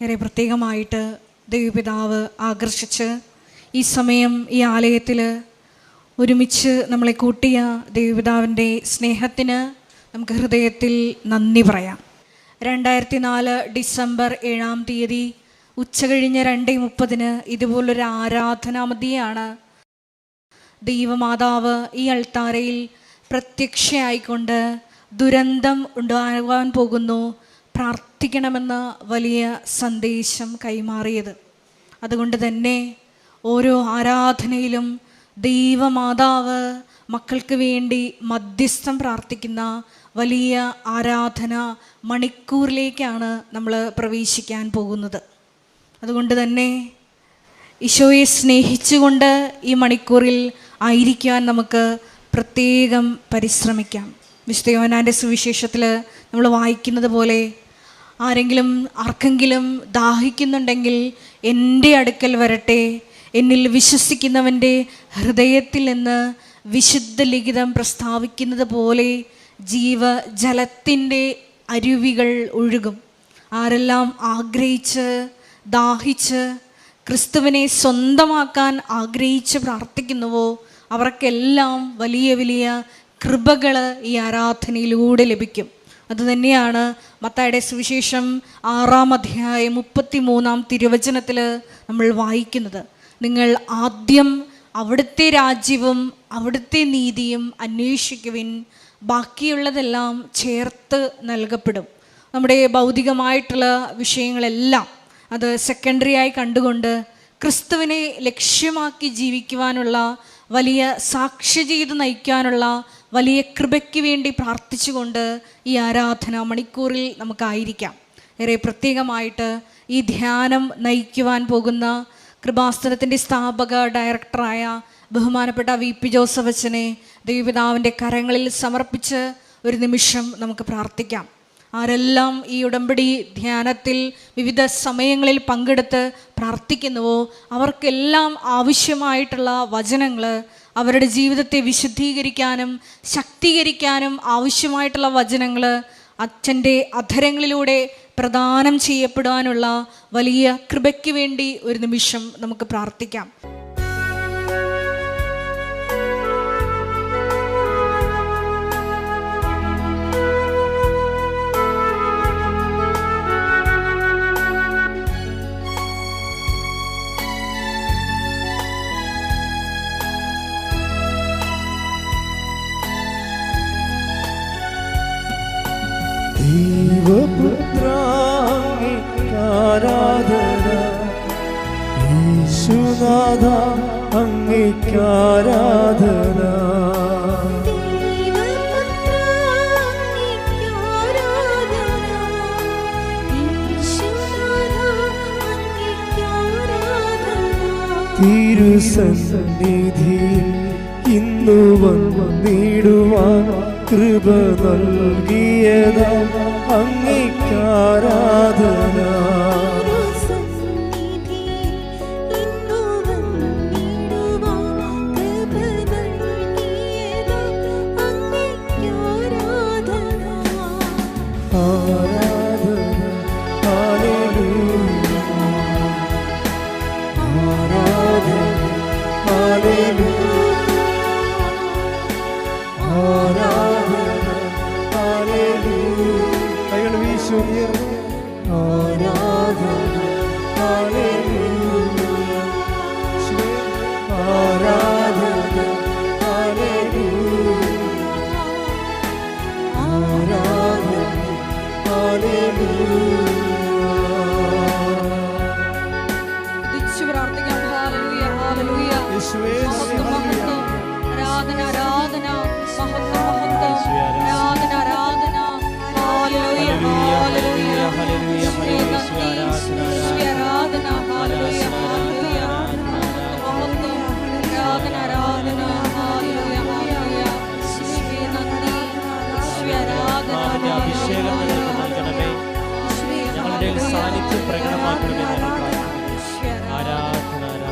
ഏറെ പ്രത്യേകമായിട്ട് ദൈവപിതാവ് ആകർഷിച്ച് ഈ സമയം ഈ ആലയത്തിൽ ഒരുമിച്ച് നമ്മളെ കൂട്ടിയ ദൈവപിതാവിൻ്റെ സ്നേഹത്തിന് നമുക്ക് ഹൃദയത്തിൽ നന്ദി പറയാം. 2004 ഡിസംബർ 7-ാം തീയതി ഉച്ചകഴിഞ്ഞ് 2:30 ഇതുപോലൊരു ആരാധനാമതിയാണ് ദൈവമാതാവ് ഈ അൾത്താരയിൽ പ്രത്യക്ഷയായിക്കൊണ്ട് ദുരന്തം ഉണ്ടാകാൻ പോകുന്നു, പ്രാർത്ഥിക്കണമെന്ന വലിയ സന്ദേശം കൈമാറിയത്. അതുകൊണ്ട് തന്നെ ഓരോ ആരാധനയിലും ദൈവമാതാവ് മക്കൾക്ക് വേണ്ടി മധ്യസ്ഥം പ്രാർത്ഥിക്കുന്ന വലിയ ആരാധന മണിക്കൂറിലേക്കാണ് നമ്മൾ പ്രവേശിക്കാൻ പോകുന്നത്. അതുകൊണ്ട് തന്നെ ഈശോയെ സ്നേഹിച്ചുകൊണ്ട് ഈ മണിക്കൂറിൽ ആയിരിക്കാൻ നമുക്ക് പ്രത്യേകം പരിശ്രമിക്കാം. വിശുദ്ധ യോഹന്നാൻ്റെ സുവിശേഷത്തിൽ നമ്മൾ വായിക്കുന്നത് പോലെ ആർക്കെങ്കിലും ദാഹിക്കുന്നുണ്ടെങ്കിൽ എൻ്റെ അടുക്കൽ വരട്ടെ, എന്നിൽ വിശ്വസിക്കുന്നവൻ്റെ ഹൃദയത്തിൽ നിന്ന് വിശുദ്ധ ലിഖിതം പ്രസ്താവിക്കുന്നത് പോലെ ജീവജലത്തിൻ്റെ അരുവികൾ ഒഴുകും. ആരെല്ലാം ആഗ്രഹിച്ച് ദാഹിച്ച് ക്രിസ്തുവിനെ സ്വന്തമാക്കാൻ ആഗ്രഹിച്ച് പ്രാർത്ഥിക്കുന്നുവോ അവർക്കെല്ലാം വലിയ വലിയ കൃപകൾ ഈ ആരാധനയിലൂടെ ലഭിക്കും. അതുതന്നെയാണ് മത്തായിയുടെ സുവിശേഷം 6-ാം അധ്യായം 33-ാം തിരുവചനത്തിൽ നമ്മൾ വായിക്കുന്നത്. നിങ്ങൾ ആദ്യം അവിടുത്തെ രാജ്യവും അവിടുത്തെ നീതിയും അന്വേഷിക്കുവിൻ, ബാക്കിയുള്ളതെല്ലാം ചേർത്ത് നൽകപ്പെടും. നമ്മുടെ ഭൗതികമായിട്ടുള്ള വിഷയങ്ങളെല്ലാം അത് സെക്കൻഡറി ആയി കണ്ടുകൊണ്ട് ക്രിസ്തുവിനെ ലക്ഷ്യമാക്കി ജീവിക്കുവാനുള്ള വലിയ സാക്ഷ്യ ചെയ്ത് നയിക്കാനുള്ള വലിയ കൃപയ്ക്ക് വേണ്ടി പ്രാർത്ഥിച്ചുകൊണ്ട് ഈ ആരാധന മണിക്കൂറിൽ നമുക്കായിരിക്കാം. ഏറെ പ്രത്യേകമായിട്ട് ഈ ധ്യാനം നയിക്കുവാൻ പോകുന്ന കൃപാസനത്തിൻ്റെ സ്ഥാപക ഡയറക്ടറായ ബഹുമാനപ്പെട്ട VP ജോസഫ് അച്ഛനെ ദൈവപിതാവിൻ്റെ കരങ്ങളിൽ സമർപ്പിച്ച് ഒരു നിമിഷം നമുക്ക് പ്രാർത്ഥിക്കാം. ആരെല്ലാം ഈ ഉടമ്പടി ധ്യാനത്തിൽ വിവിധ സമയങ്ങളിൽ പങ്കെടുത്ത് പ്രാർത്ഥിക്കുന്നുവോ അവർക്കെല്ലാം ആവശ്യമായിട്ടുള്ള വചനങ്ങൾ, അവരുടെ ജീവിതത്തെ വിശുദ്ധീകരിക്കാനും ശക്തീകരിക്കാനും ആവശ്യമായിട്ടുള്ള വചനങ്ങൾ അച്ഛൻ്റെ അധരങ്ങളിലൂടെ പ്രദാനം ചെയ്യപ്പെടാനുള്ള വലിയ കൃപയ്ക്ക് വേണ്ടി ഒരു നിമിഷം നമുക്ക് പ്രാർത്ഥിക്കാം. യേശുനാഥ അങ്ങേക്കാരാധന, തിരുസന്നിധിയിൽ ഇന്നു വന്നിടുവാൻ കൃപ നൽകിയതാ അങ്ങേക്കാരാധന. സാന്നിധ്യം പ്രകടമാക്കണമെന്ന് ആരാധന.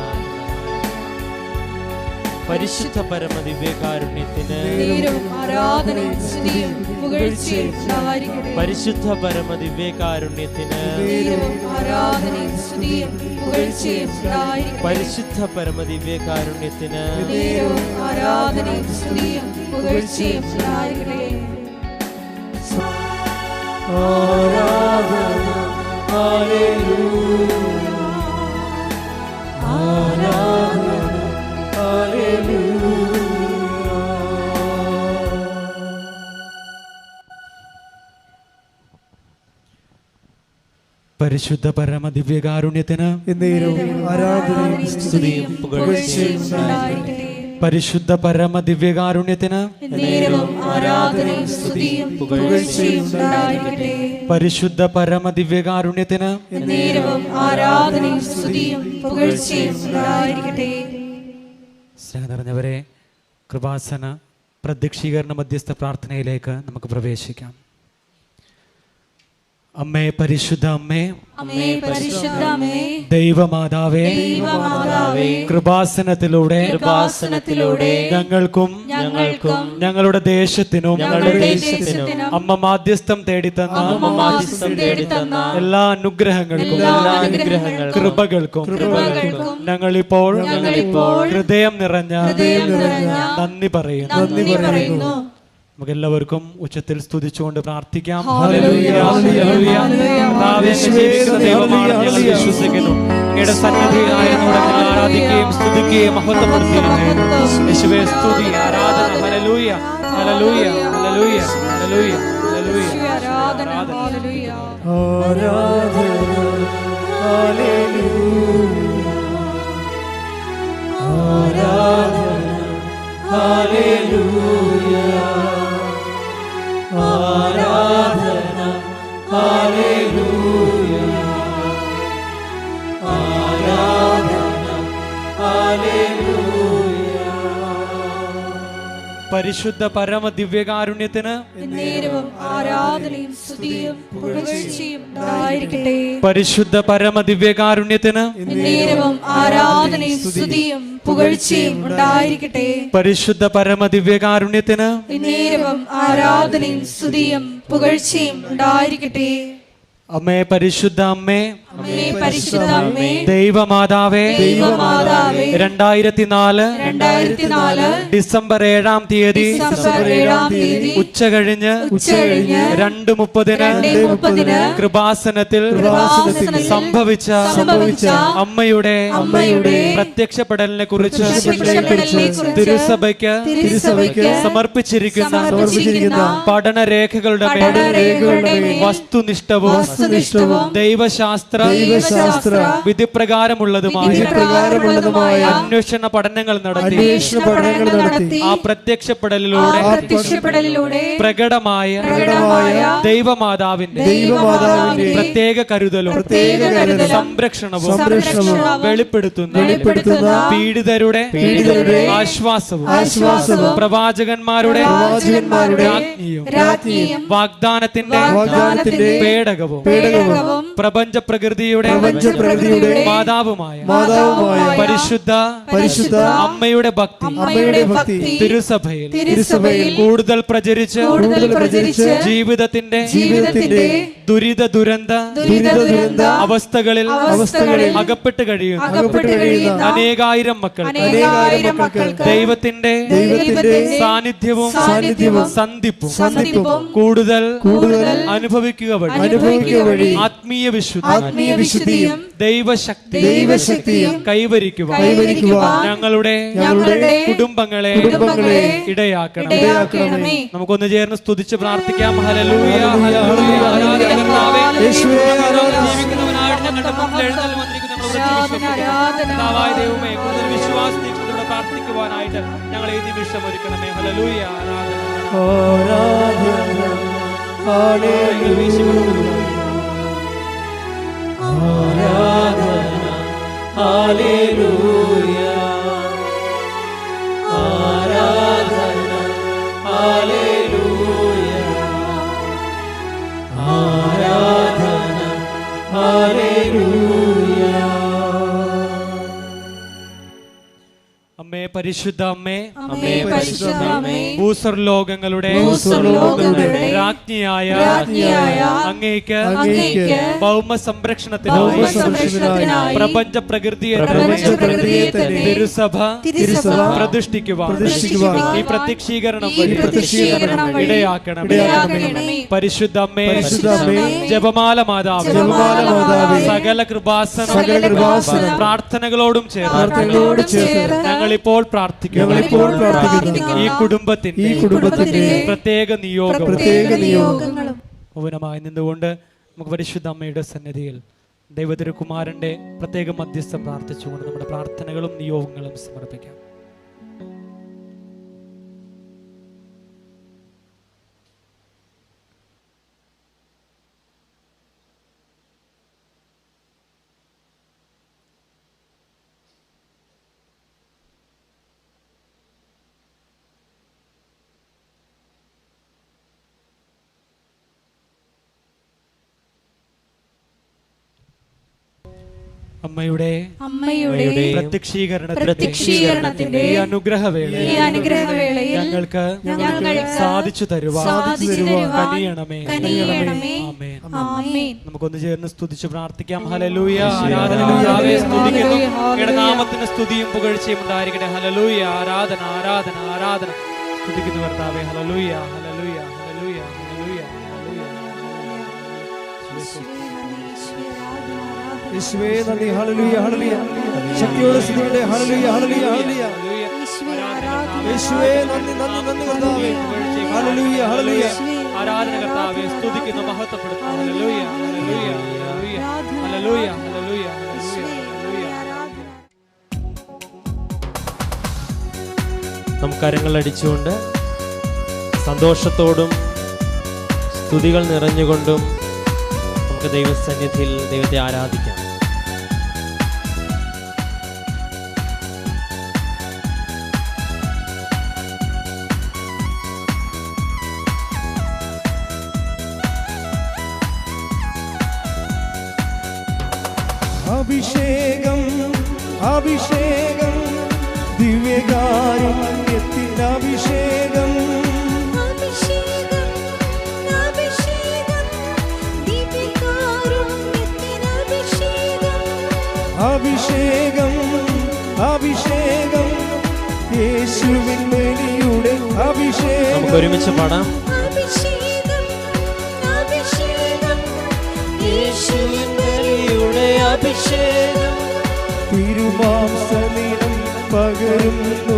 പരിശുദ്ധ പരമ ദിവ്യകാരുണ്യത്തിന് നേരവും ആരാധനയും സ്തുതിയും പുകഴ്ചയും ഉണ്ടായിരിക്കട്ടെ. പരിശുദ്ധ പരമ ദിവ്യകാരുണ്യത്തിന് നേരവും ആരാധനയും സ്തുതിയും പുകഴ്ചയും ഉണ്ടായിരിക്കട്ടെ. പരിശുദ്ധ പരമ ദിവ്യകാരുണ്യത്തിന് നേരവും ആരാധനയും സ്തുതിയും പുകഴ്ചയും ഉണ്ടായിരിക്കട്ടെ. ആരാധന ഹല്ലേലൂയ ആരാധന ഹല്ലേലൂയ. പരിശുദ്ധ പരമ ദിവ്യകാരുണ്യത്തിന് ആരാധനയും സ്തുതിയും പുകഴ്ചയും ഉണ്ടായിരിക്കട്ടെ. പരിശുദ്ധ പരമ ദിവ്യകാരുണ്യത്തിന് നേരവും ആരാധനയും സ്തുതിയും പുകഴ്ചയും ഉണ്ടായിരിക്കട്ടെ. പരിശുദ്ധ പരമ ദിവ്യകാരുണ്യത്തിന് നേരവും ആരാധനയും സ്തുതിയും പുകഴ്ചയും ഉണ്ടായിരിക്കട്ടെ. സ്നേഹം നിറഞ്ഞവരെ, കൃപാസന പ്രത്യക്ഷീകരണ മധ്യസ്ഥ പ്രാർത്ഥനയിലേക്ക് നമുക്ക് പ്രവേശിക്കാം. അമ്മേ, പരിശുദ്ധ അമ്മേ, അമ്മേ പരിശുദ്ധ അമ്മേ, ദൈവമാതാവേ, ദൈവമാതാവേ, കൃപാസനത്തിലൂടെ ഞങ്ങൾക്കും ഞങ്ങളുടെ ദേശത്തിനും അമ്മ മാധ്യസ്ഥം തേടിത്തന്ന എല്ലാ അനുഗ്രഹങ്ങൾക്കും കൃപകൾക്കും ഞങ്ങളിപ്പോൾ ഹൃദയം നിറഞ്ഞ നന്ദി പറയുന്നു. നമുക്ക് എല്ലാവർക്കും ഉച്ചത്തിൽ സ്തുതിച്ചുകൊണ്ട് പ്രാർത്ഥിക്കാം. Hallelujah, hallelujah. കർത്താവേ, ജീവിക്കുന്ന ദൈവമാണെന്ന് ഞങ്ങൾ വിശ്വസിക്കുന്നു. അങ്ങയുടെ സന്നിധിയിലായി ഞങ്ങളെ ആരാധിക്കുകയും സ്തുതിക്കുകയും മഹത്വപ്പെടുത്തുകയും യേശുവേ, സ്തുതി, ആരാധന. ഹല്ലേലൂയ, ഹല്ലേലൂയ, ഹല്ലേലൂയ, ഹല്ലേലൂയ, ഹല്ലേലൂയ. ആരാധന, ഹല്ലേലൂയ. ആരാധന ഹല്ലേലൂയ ആരാധന ഹല്ലേലൂയ ആരാധന ഹല്ലേലൂയ ആരാധന ഹല്ലേലൂയ. പരിശുദ്ധ പരമ ദിവ്യകാരുണ്യത്തിന് നേരവും ആരാധനയും സ്തുതിയും പുകഴ്ചയും ഉണ്ടായിരിക്കട്ടെ. പരിശുദ്ധ പരമ ദിവ്യകാരുണ്യത്തിന് നേരവും ആരാധനയും സ്തുതിയും പുകഴ്ചയും ഉണ്ടായിരിക്കട്ടെ. പരിശുദ്ധ പരമ ദിവ്യകാരുണ്യത്തിന് നേരവും ആരാധനയും സ്തുതിയും പുകഴ്ചയും ഉണ്ടായിരിക്കട്ടെ. അമ്മേ, പരിശുദ്ധ അമ്മേ, അമ്മേ പരിശുദ്ധ അമ്മേ, ദൈവമാതാവേ, 2004 ഡിസംബർ 7-ാം തീയതി ഉച്ചകഴിഞ്ഞ് 2:30 കൃപാസനത്തിൽ സംഭവിച്ച അമ്മയുടെ പ്രത്യക്ഷപ്പെടലിനെ കുറിച്ച് തിരുസഭയ്ക്ക് സമർപ്പിച്ചിരിക്കുന്ന പഠനരേഖകളുടെ വസ്തുനിഷ്ഠവും ദൈവശാസ്ത്ര വിധിപ്രകാരമുള്ളതുമായ അന്വേഷണ പഠനങ്ങൾ നടത്തി ആ പ്രത്യക്ഷപ്പെടലിലൂടെ പ്രകടമായ ദൈവമാതാവിന്റെ പ്രത്യേക കരുതലും സംരക്ഷണവും വെളിപ്പെടുത്തുന്ന പീഡിതരുടെ ആശ്വാസവും പ്രവാചകന്മാരുടെ രാജ്ഞിയും വാഗ്ദാനത്തിന്റെ പേടകവും പ്രപഞ്ച പ്രകൃതിയുടെ മാതാവുമായ പരിശുദ്ധ അമ്മയുടെ ഭക്തി തിരുസഭയിൽ കൂടുതൽ പ്രചരിച്ച് ജീവിതത്തിന്റെ ദുരിത ദുരന്ത അവസ്ഥകളിൽ അകപ്പെട്ട് കഴിയുന്ന അനേകായിരം മക്കൾ ദൈവത്തിന്റെ സാന്നിധ്യവും സന്ധിപ്പും കൂടുതൽ അനുഭവിക്കുക വഴി ആത്മീയ വിശുദ്ധിയും ദൈവശക്തിയും കൈവരിക്കുവാൻ ഞങ്ങളുടെ കുടുംബങ്ങളെ ഇടയാക്കണമേ. നമുക്കൊന്ന് ചേർന്ന് സ്തുതിച്ച് പ്രാർത്ഥിക്കാം. Hallelujah, hallelujah. ജീവിക്കുന്നവനായിട്ട് ഞങ്ങളുടെ മുന്നിൽ എഴുന്നള്ളി വന്നിരിക്കുന്ന കർത്താവായ ദൈവമേ, കൂടുതൽ വിശ്വാസത്തോടെ പ്രാർത്ഥിക്കുവാനായിട്ട് ഞങ്ങളെ ഈ നിമിഷം ഒരുക്കണമേ. ഹല്ലേലൂയ, ആരാധന ഹല്ലേലൂയ ആരാധന ഹല്ലേലൂയ ആരാധന ഹല്ലേലൂയ ആരാധന ഹല്ലേലൂയ. അമ്മേ പരിശുദ്ധ അമ്മേ, അമ്മേ പരിശുദ്ധ അമ്മേ, ഭൂസ്വർലോകങ്ങളുടെ രാജ്ഞിയായ അങ്ങേക്ക് ഭൗമ സംരക്ഷണത്തിനായി പ്രപഞ്ച പ്രകൃതിയെ തിരുസഭ പ്രതിഷ്ഠിക്കുവാൻ ഈ പ്രത്യക്ഷീകരണം ഇടയാക്കണമേ. പരിശുദ്ധ അമ്മേ, ജപമാല മാതാവേ, സകല കൃപാസന പ്രാർത്ഥനകളോടും ചേർന്ന് ഞങ്ങളിപ്പോൾ പ്രാർത്ഥിക്കുന്നു ഈ കുടുംബത്തിന്റെ പ്രത്യേക നിയോഗങ്ങളും മൗനമായി നിന്നുകൊണ്ട് നമുക്ക് പരിശുദ്ധ അമ്മയുടെ സന്നിധിയിൽ ദൈവതിരുകുമാരന്റെ പ്രത്യേക മധ്യസ്ഥം പ്രാർത്ഥിച്ചുകൊണ്ട് നമ്മുടെ പ്രാർത്ഥനകളും നിയോഗങ്ങളും സമർപ്പിക്കാം. അമ്മയുടെ പ്രത്യക്ഷീകരണത്തിന്റെ ഈ അനുഗ്രഹവേളയിൽ ഞങ്ങൾക്ക് സാധിച്ചു തരുവാൻ കനിയണമേ. നമുക്കൊന്ന് ചേർന്ന് സ്തുതിച്ച് പ്രാർത്ഥിക്കാം. ഹല്ലേലൂയ. ആരാധന കർത്താവേ, സ്തുതിക്കുന്നു. അങ്ങയുടെ നാമത്തിന് സ്തുതിയും പുകഴ്ചയും ഉണ്ടായിരിക്കട്ടെ. ഹല്ലേലൂയ. ആരാധന ആരാധന ആരാധന. സ്തുതിക്കുന്നു കർത്താവേ. ഹല്ലേലൂയ ഹല്ലേലൂയ ഹല്ലേലൂയ ഹല്ലേലൂയ ഹല്ലേലൂയ. യേശുവേ നന്ദി. ഹല്ലേലൂയ ഹല്ലേലൂയ. ശക്തിയോടെ സ്തുതിക്കട്ടെ. ഹല്ലേലൂയ ഹല്ലേലൂയ ഹല്ലേലൂയ. യേശുവേ നന്ദി നന്ദി നന്ദി കർത്താവേ. ഹല്ലേലൂയ ഹല്ലേലൂയ. ആരാധന കർത്താവേ, സ്തുതിക്കുന്നു, മഹത്വപ്പെടുത്തുന്നു. ഹല്ലേലൂയ ഹല്ലേലൂയ ഹല്ലേലൂയ ഹല്ലേലൂയ ഹല്ലേലൂയ. നമുക്ക് കരങ്ങളടിച്ചുകൊണ്ട് സന്തോഷത്തോടും സ്തുതികൾ നിറഞ്ഞുകൊണ്ടും നമുക്ക് ദൈവസന്നിധിയിൽ ദൈവത്തെ ആരാധിക്കാം. അഭിഷേകം അഭിഷേകം ദിവ്യകാരുണ്യത്തിൻ അഭിഷേകം അഭിഷേകം അഭിഷേകം യേശുവിൻ ബലിയുടെ അഭിഷേകം. നമുക്ക് ഒരുമിച്ച് പാടാം. അഭിഷേകം തിരുമാംസനിടം പകരുന്നു,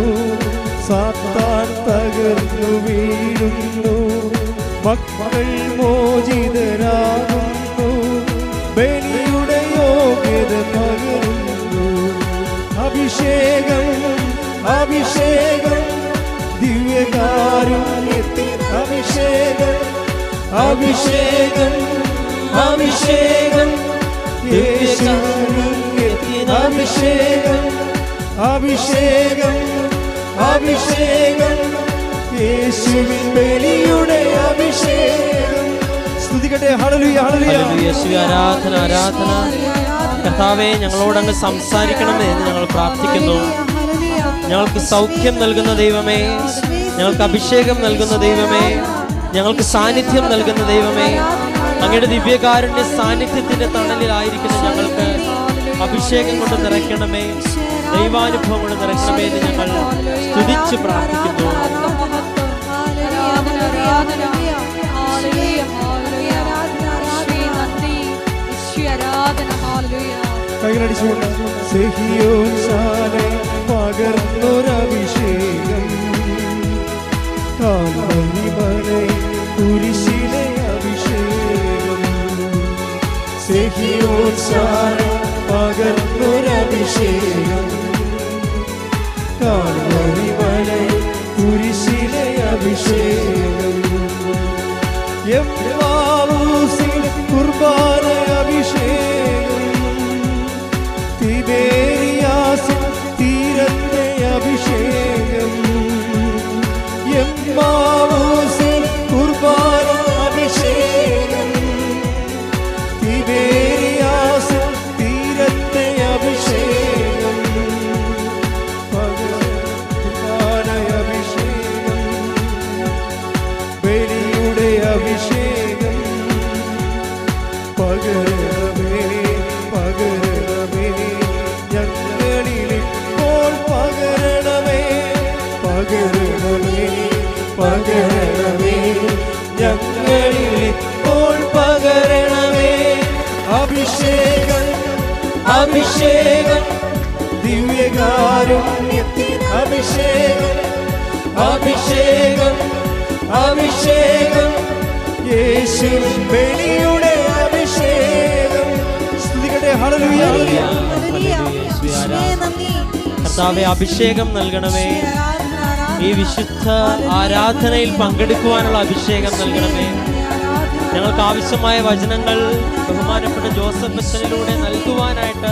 സാത്താൻ തകർന്നു വീഴുന്നു, മക്കൾ മോചിതരാകുന്നു, ബലിയുടെ യോഗ്യത പകരുന്നു. അഭിഷേകം അഭിഷേകം ദിവ്യകാരുണ്യത്തിൻ അഭിഷേകം അഭിഷേകം അഭിഷേകം യേശുവിൻ അഭിഷേകം അഭിഷേകം അഭിഷേകം യേശുവിൻ ബലിയുടെ അഭിഷേകം. സ്തുതിക്കട്ടെ. ഹല്ലേലൂയ ഹല്ലേലൂയ. യേശുവേ ആരാധന ആരാധന. കർത്താവേ, ഞങ്ങളോട് അങ്ങ് സംസാരിക്കണമേ എന്ന് ഞങ്ങൾ പ്രാർത്ഥിക്കുന്നു. ഞങ്ങൾക്ക് സൗഖ്യം നൽകുന്ന ദൈവമേ, ഞങ്ങൾക്ക് അഭിഷേകം നൽകുന്ന ദൈവമേ, ഞങ്ങൾക്ക് സാന്നിധ്യം നൽകുന്ന ദൈവമേ, അങ്ങയുടെ ദിവ്യകാരുണ്യ സാന്നിധ്യത്തിന്റെ തണലിലായിരിക്കുന്ന ഞങ്ങൾക്ക് അഭിഷേകം കൊണ്ട് നിറയ്ക്കണമേ, ദൈവാനുഭവം കൊണ്ട് നിറയ്ക്കണമേ എന്ന് ഞങ്ങൾ സ്തുതിച്ച് പ്രാർത്ഥിക്കുന്നു. കൈകളടിച്ചുകൊണ്ട് സഹിയോൻ ശാലെ പകർന്നൊരഭിഷേകം, കാൽവരി മലയിൽ കുരിശിലെ അഭിഷേകം, സഹിയോൻ ശാലെ പകർന്നൊരഭിഷേകം, കാൽവരി മലയിൽ കുരിശിലെ അഭിഷേകം, എമ്മാവൂസിൽ കുർബാന അഭിഷേകം, തിബേരിയാസിൽ തീരത്തെ അഭിഷേകം, എമ്മാവൂസിൽ കുർബാന അഭിഷേകം, തിബേരിയാസിൽ പകരണമേ, ഞങ്ങളിൽ ഇപ്പോൾ പകരണമേ. അഭിഷേകം അഭിഷേകം ദിവ്യകാരുണ്യത്തിൻ അഭിഷേകം, അഭിഷേകം അഭിഷേകം യേശുവിൻ ബലിയുടെ അഭിഷേകം. സ്തുതിക്കട്ടെ. ഹല്ലേലൂയ കർത്താവേ, അഭിഷേകം നൽകണമേ. ഈ വിശുദ്ധ ആരാധനയിൽ പങ്കെടുക്കുവാനുള്ള അഭിഷേകം നൽകണമേ. ഞങ്ങൾക്ക് ആവശ്യമായ വചനങ്ങൾ ബഹുമാനപ്പെട്ട ജോസഫ് അച്ഛനിലൂടെ നൽകുവാനായിട്ട്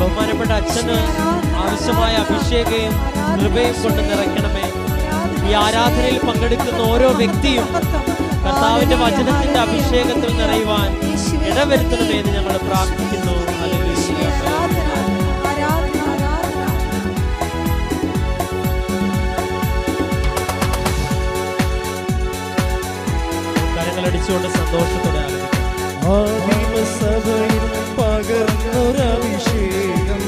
ബഹുമാനപ്പെട്ട അച്ഛന് ആവശ്യമായ അഭിഷേകവും കൃപയും കൊണ്ട് നിറയ്ക്കണമേ. ഈ ആരാധനയിൽ പങ്കെടുക്കുന്ന ഓരോ വ്യക്തിയും കർത്താവിന്റെ വചനത്തിന്റെ അഭിഷേകത്തിൽ നിറയുവാൻ ഇടവരുത്തണമേ എന്ന് ഞങ്ങൾ പ്രാർത്ഥിക്കുന്നു. കരങ്ങളടിച്ചുകൊണ്ട് സന്തോഷത്തോടെ ആദിമസഭയിൽ പകർന്നൊരഭിഷേകം,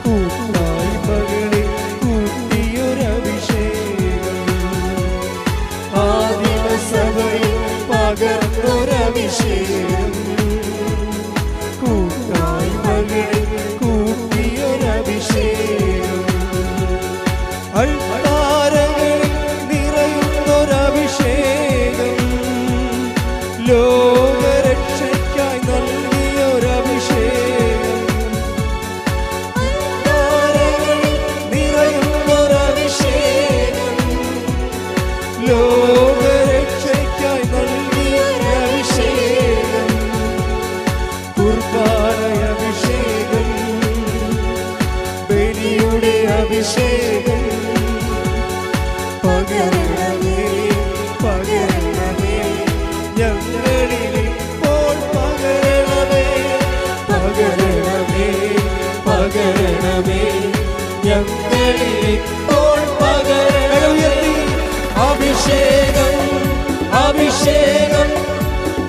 കൂട്ടായ്മകളിൽ കൂട്ടിയൊരഭിഷേകം. ആദിമസഭയിൽ പകർന്നൊരഭിഷേകം, കൂട്ടായ്മകളിൽ കൂട്ടിയൊരഭിഷേകം. അൾത്താരകളിൽ നിറയുന്നൊരഭിഷേകം, ലോകരക്ഷയ്ക്കായി നൽകിയൊരഭിഷേകം. അൾത്താരകളിൽ നിറയുന്നൊരഭിഷേകം, ലോകരക്ഷയ്ക്കായി നൽകിയൊരഭിഷേകം. കുർബാനയഭിഷേകം, ബലിയുടെ അഭിഷേകം. പകരണമേ പകരണമേ, ഞങ്ങളിൽ ഇപ്പോൾ പകരണമേ. പകരണമേ പകരണമേ, ഞങ്ങളിൽ ഇപ്പോൾ പകരണമേ. അഭിഷേകം അഭിഷേകം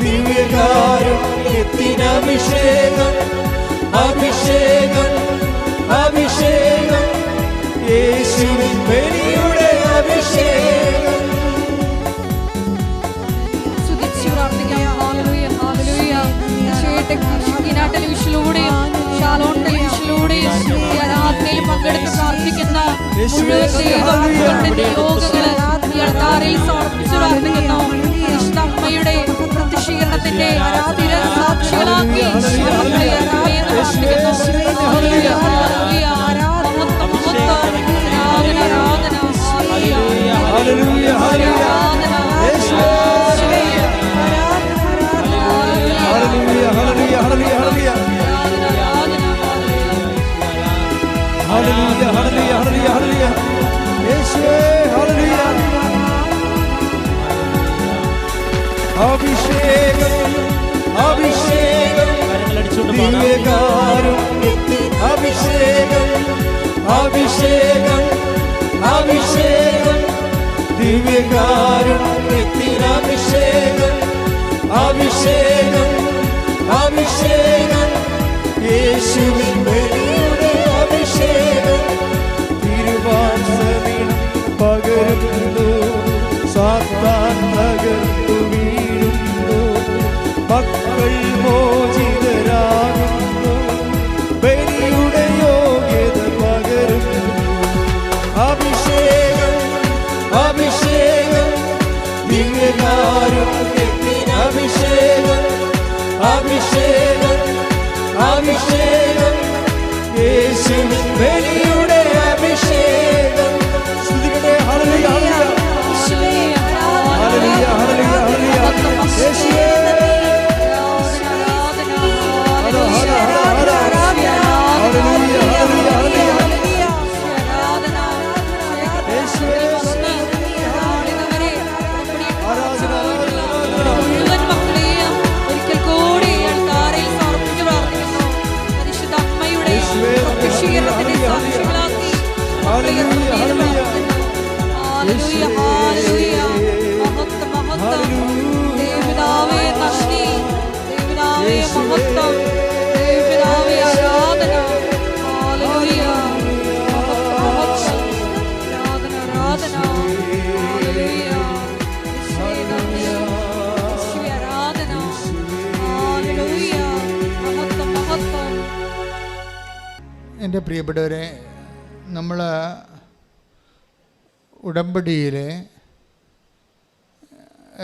ദിവ്യകാരുണ്യത്തിൻ അഭിഷേകം, അഭിഷേകം അഭിഷേകം യേശുവിൻ ബലിയുടെ അഭിഷേകം. ടെലിവിഷനിലൂടെയും ഷാലോൺ ടെലിവിഷനിലൂടെയും ഈ ആരാധനയിൽ പങ്കെടുത്ത് പ്രാർത്ഥിക്കുന്ന മുഴുവൻ നിയോഗങ്ങള് ഈ അൾത്താരയിൽ സമർപ്പിച്ചു പ്രാർത്ഥിക്കുന്നു. വിശുദ്ധ അമ്മയുടെ പ്രത്യക്ഷീകരണത്തിന്റെ സ്ഥിര സാക്ഷികളാക്കി അഭിഷേകം അഭിഷേകം ദിവ്യകാരുണ്യത്തിൻ അഭിഷേകം, അഭിഷേകം അഭിഷേകം ദിവ്യകാരുണ്യത്തിൻ അഭിഷേകം, അഭിഷേകം അഭിഷേകം യേശുവിൻ ബലിയുടെ അഭിഷേകം. തിരുവാസനം പകരുന്നു, സാത്താൻ തകർത്തു വീഴുന്നു, മക്കൾ മോചിതരാകുന്നു, ബലിയുടെ യോഗ്യത പകരുന്നു. അഭിഷേകം അഭിഷേകം ദിവ്യകാരുണ്യത്തിൻ അഭിഷേകം, അഭിഷേകം അഭിഷേകം യേശുവിൻ ബലിയുടെ അഭിഷേകം. സ്തുതിക്കട്ടെ. ഹല്ലേലൂയ ഹല്ലേലൂയ ഹല്ലേലൂയ ഹല്ലേലൂയ യേശുവേ. മുഴുവൻ മക്കളെയും ഒരിക്കൽ കൂടി അൾത്താരയിൽ സമർപ്പിച്ച് പ്രാർത്ഥിക്കുന്നു. പരിശുദ്ധ അമ്മയുടെ പ്രത്യക്ഷീകരണത്തിന്റെ സാക്ഷികളാക്കി ഹല്ലേലൂയ ഹല്ലേലൂയ മഹത്വം മഹത്വം. ദേവനാവേ നന്ദി, ദേവനാവേ മഹത്വം, ദേവനാവേ ആരാധന. ഹല്ലേലൂയ മഹത്വം മഹത്വം, ആരാധന ആരാധന. എൻ്റെ പ്രിയപ്പെട്ടവരെ, നമ്മൾ ഉടമ്പടിയിൽ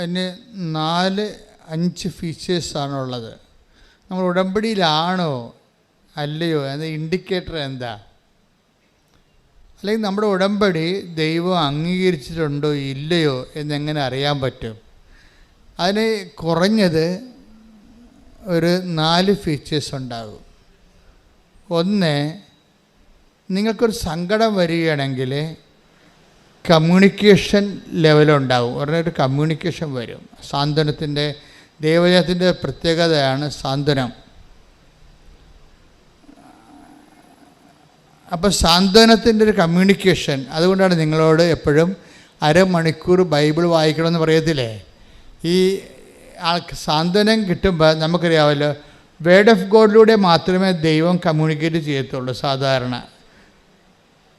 അതിന് 4-5 ഫീച്ചേഴ്സാണുള്ളത്. നമ്മൾ ഉടമ്പടിയിലാണോ അല്ലയോ എന്ന ഇൻഡിക്കേറ്റർ എന്താ? അല്ലെങ്കിൽ നമ്മുടെ ഉടമ്പടി ദൈവം അംഗീകരിച്ചിട്ടുണ്ടോ ഇല്ലയോ എന്നെങ്ങനെ അറിയാൻ പറ്റും? അതിന് കുറഞ്ഞത് ഒരു 4 ഫീച്ചേഴ്സ് ഉണ്ടാകും. ഒന്ന്, നിങ്ങൾക്കൊരു സങ്കടം വരികയാണെങ്കിൽ കമ്മ്യൂണിക്കേഷൻ ലെവലുണ്ടാവും. ഒരു കമ്മ്യൂണിക്കേഷൻ വരും. സാന്ത്വനത്തിൻ്റെ, ദൈവജനത്തിൻ്റെ പ്രത്യേകതയാണ് സാന്ത്വനം. അപ്പോൾ സാന്ത്വനത്തിൻ്റെ ഒരു കമ്മ്യൂണിക്കേഷൻ. അതുകൊണ്ടാണ് നിങ്ങളോട് എപ്പോഴും അരമണിക്കൂർ ബൈബിൾ വായിക്കണമെന്ന് പറയത്തില്ലേ? ഈ ആൾക്ക് സാന്ത്വനം കിട്ടുമ്പോൾ നമുക്കറിയാമല്ലോ, വേർഡ് ഓഫ് ഗോഡിലൂടെ മാത്രമേ ദൈവം കമ്മ്യൂണിക്കേറ്റ് ചെയ്യത്തുള്ളൂ സാധാരണ.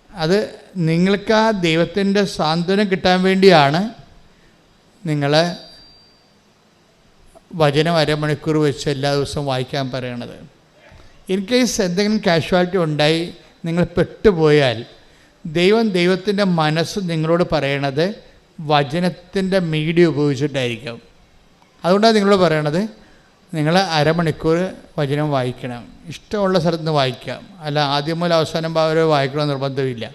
അത് നിങ്ങൾക്ക് ആ ദൈവത്തിൻ്റെ സാന്ത്വനം കിട്ടാൻ വേണ്ടിയാണ് നിങ്ങൾ വചനം അരമണിക്കൂർ വെച്ച് എല്ലാ ദിവസവും വായിക്കാൻ പറയണത്. ഇൻ കേസ് എന്തെങ്കിലും കാഷ്വാലിറ്റി ഉണ്ടായി നിങ്ങൾ പെട്ടുപോയാൽ ദൈവത്തിൻ്റെ മനസ്സ് നിങ്ങളോട് പറയണത് വചനത്തിൻ്റെ മീഡിയ ഉപയോഗിച്ചിട്ടായിരിക്കും. അതുകൊണ്ടാണ് നിങ്ങളോട് പറയണത് നിങ്ങൾ അരമണിക്കൂർ വചനം വായിക്കണം. ഇഷ്ടമുള്ള സ്ഥലത്ത് നിന്ന് വായിക്കാം, അല്ല ആദ്യം മുതൽ അവസാനം വരെ വായിക്കണമെന്ന് നിർബന്ധമില്ല.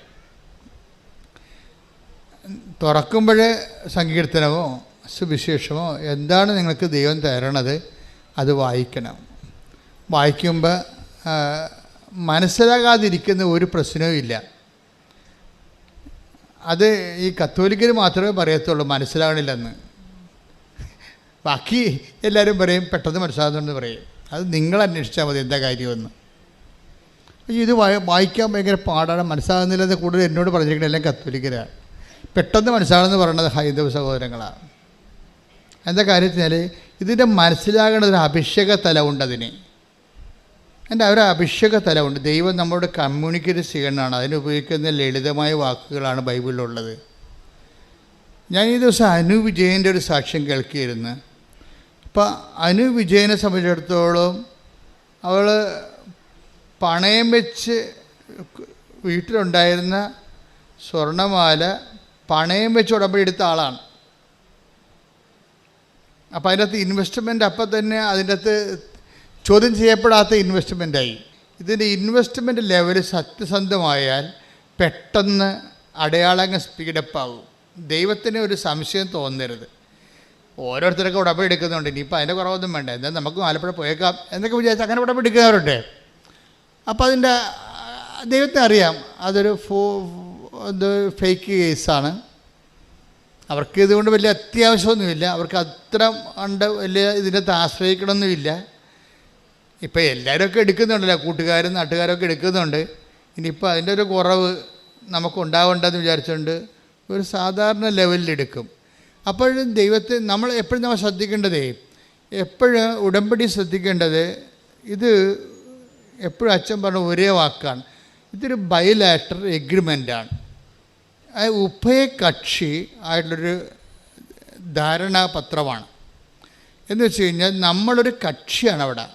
തുറക്കുമ്പോൾ സങ്കീർത്തനമോ സുവിശേഷമോ എന്താണ് നിങ്ങൾക്ക് ദൈവം തരണത് അത് വായിക്കണം. വായിക്കുമ്പോൾ മനസ്സിലാകാതിരിക്കുന്ന ഒരു പ്രശ്നവും ഇല്ല. അത് ഈ കത്തോലിക്കർ മാത്രമേ പറയത്തുള്ളൂ മനസ്സിലാകണില്ലെന്ന്. ബാക്കി എല്ലാവരും പറയും പെട്ടെന്ന് മനസ്സിലാകുന്നുണ്ടെന്ന് പറയും. അത് നിങ്ങൾ അന്വേഷിച്ചാൽ മതി എന്താ കാര്യമെന്ന്. ഇത് വായിക്കാൻ ഭയങ്കര പാടാണ്, മനസ്സിലാകുന്നില്ലെന്ന് കൂടുതൽ എന്നോട് പറഞ്ഞിരിക്കുന്നത് എല്ലാം കത്തോലിക്കരാണ്. പെട്ടെന്ന് മനസ്സിലാകുമെന്ന് പറയുന്നത് ഹൈന്ദവ സഹോദരങ്ങളാണ്. എന്താ കാര്യത്തിനാൽ ഇതിൻ്റെ മനസ്സിലാകേണ്ടതൊരു അഭിഷേക തലമുണ്ട്. അതിന് ഒരു അഭിഷേക തലമുണ്ട്. ദൈവം നമ്മളോട് കമ്മ്യൂണിക്കേറ്റ് ചെയ്യണമാണ്. അതിന് ഉപയോഗിക്കുന്ന ലളിതമായ വാക്കുകളാണ് ബൈബിളിലുള്ളത്. ഞാൻ ഈ ദിവസം അനു വിജയൻ്റെ ഒരു സാക്ഷ്യം കേൾക്കിയിരുന്നു. അപ്പോൾ അനു വിജയനെ സംബന്ധിച്ചിടത്തോളം അവൾ പണയം വെച്ച് വീട്ടിലുണ്ടായിരുന്ന സ്വർണ്ണമാല പണയം വെച്ച് ഉടമ്പടി എടുത്ത ആളാണ്. അപ്പോൾ അതിൻ്റെ അകത്ത് ഇൻവെസ്റ്റ്മെൻറ്റ് അപ്പം തന്നെ അതിൻ്റെ അകത്ത് ചോദ്യം ചെയ്യപ്പെടാത്ത ഇൻവെസ്റ്റ്മെൻറ്റായി. ഇതിൻ്റെ ഇൻവെസ്റ്റ്മെൻറ്റ് ലെവൽ സത്യസന്ധമായാൽ പെട്ടെന്ന് അടയാളങ്ങൾ സ്പീഡപ്പാകും. ദൈവത്തിന് ഒരു സംശയം തോന്നരുത്. ഓരോരുത്തരൊക്കെ ഉടമ്പടി എടുക്കുന്നുണ്ട്, ഇനിയിപ്പോൾ അതിൻ്റെ കുറവൊന്നും വേണ്ട, എന്താ നമുക്ക് ആലപ്പുഴ പോയേക്കാം എന്നൊക്കെ വിചാരിച്ച് അങ്ങനെ ഉടമ്പടി എടുക്കുന്നവരുണ്ട്. അപ്പോൾ അതിൻ്റെ ദൈവത്തിന് അറിയാം അതൊരു ഫേക്ക് കേസാണ്. അവർക്ക് ഇതുകൊണ്ട് വലിയ അത്യാവശ്യമൊന്നുമില്ല, അവർക്ക് അത്ര ഉണ്ട് വലിയ ഇതിനകത്ത് ആശ്രയിക്കണമെന്നുമില്ല. ഇപ്പോൾ എല്ലാവരുമൊക്കെ എടുക്കുന്നുണ്ടല്ലോ, കൂട്ടുകാരും നാട്ടുകാരൊക്കെ എടുക്കുന്നുണ്ട്. ഇനിയിപ്പോൾ അതിൻ്റെ ഒരു കുറവ് നമുക്കുണ്ടാവേണ്ടെന്ന് വിചാരിച്ചുകൊണ്ട് ഒരു സാധാരണ ലെവലിലെടുക്കും. അപ്പോഴും നമ്മൾ എപ്പോഴും നമ്മൾ ശ്രദ്ധിക്കേണ്ടതേ, എപ്പോഴും ഉടമ്പടി ശ്രദ്ധിക്കേണ്ടത്, ഇത് എപ്പോഴും അച്ഛൻ പറഞ്ഞ ഒരേ വാക്കാണ്, ഇതൊരു ബൈലാറ്ററൽ എഗ്രിമെൻ്റാണ്. ഉഭയകക്ഷി ആയിട്ടുള്ളൊരു ധാരണാപത്രമാണ്. എന്ന് വെച്ച് കഴിഞ്ഞാൽ നമ്മളൊരു കക്ഷിയാണ് അവിടെ.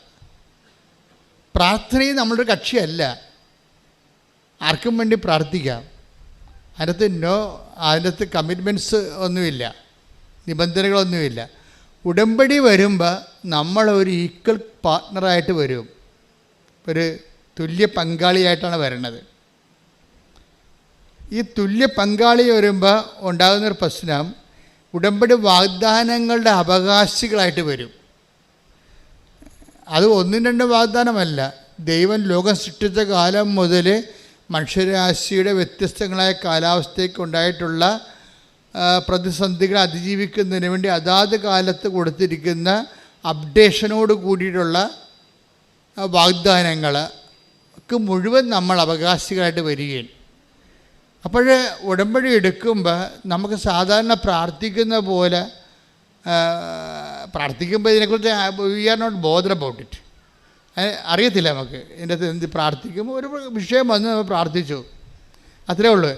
പ്രാർത്ഥനയും നമ്മളൊരു കക്ഷിയല്ല. ആർക്കും വേണ്ടി പ്രാർത്ഥിക്കാം. അതിനകത്ത് കമ്മിറ്റ്മെൻറ്റ്സ് ഒന്നുമില്ല, നിബന്ധനകളൊന്നുമില്ല. ഉടമ്പടി വരുമ്പോൾ നമ്മളൊരു ഈക്വൽ പാർട്ട്ണറായിട്ട് വരും, ഒരു തുല്യ പങ്കാളിയായിട്ടാണ് വരുന്നത്. ഈ തുല്യ പങ്കാളി വരുമ്പോൾ ഉണ്ടാകുന്നൊരു പ്രശ്നം, ഉടമ്പടി വാഗ്ദാനങ്ങളുടെ അവകാശികളായിട്ട് വരും. അത് 1-2 വാഗ്ദാനമല്ല. ദൈവം ലോകം സൃഷ്ടിച്ച കാലം മുതൽ മനുഷ്യരാശിയുടെ വ്യത്യസ്തങ്ങളായ കാലാവസ്ഥയ്ക്ക് ഉണ്ടായിട്ടുള്ള പ്രതിസന്ധികളെ അതിജീവിക്കുന്നതിന് വേണ്ടി അതാത് കാലത്ത് കൊടുത്തിരിക്കുന്ന അപ്ഡേഷനോട് കൂടിയിട്ടുള്ള വാഗ്ദാനങ്ങൾക്ക് മുഴുവൻ നമ്മൾ അവകാശികളായിട്ട് വരികയും. അപ്പോൾ ഉടമ്പടി എടുക്കുമ്പോൾ നമുക്ക് സാധാരണ പ്രാർത്ഥിക്കുന്ന പോലെ പ്രാർത്ഥിക്കുമ്പോൾ ഇതിനെക്കുറിച്ച് we are not bother about it. അറിയത്തില്ല നമുക്ക് ഇതിൻ്റെ അകത്ത് എന്ത് പ്രാർത്ഥിക്കുമ്പോൾ ഒരു വിഷയം വന്ന് നമ്മൾ പ്രാർത്ഥിച്ചു, അത്രേ ഉള്ളൂ.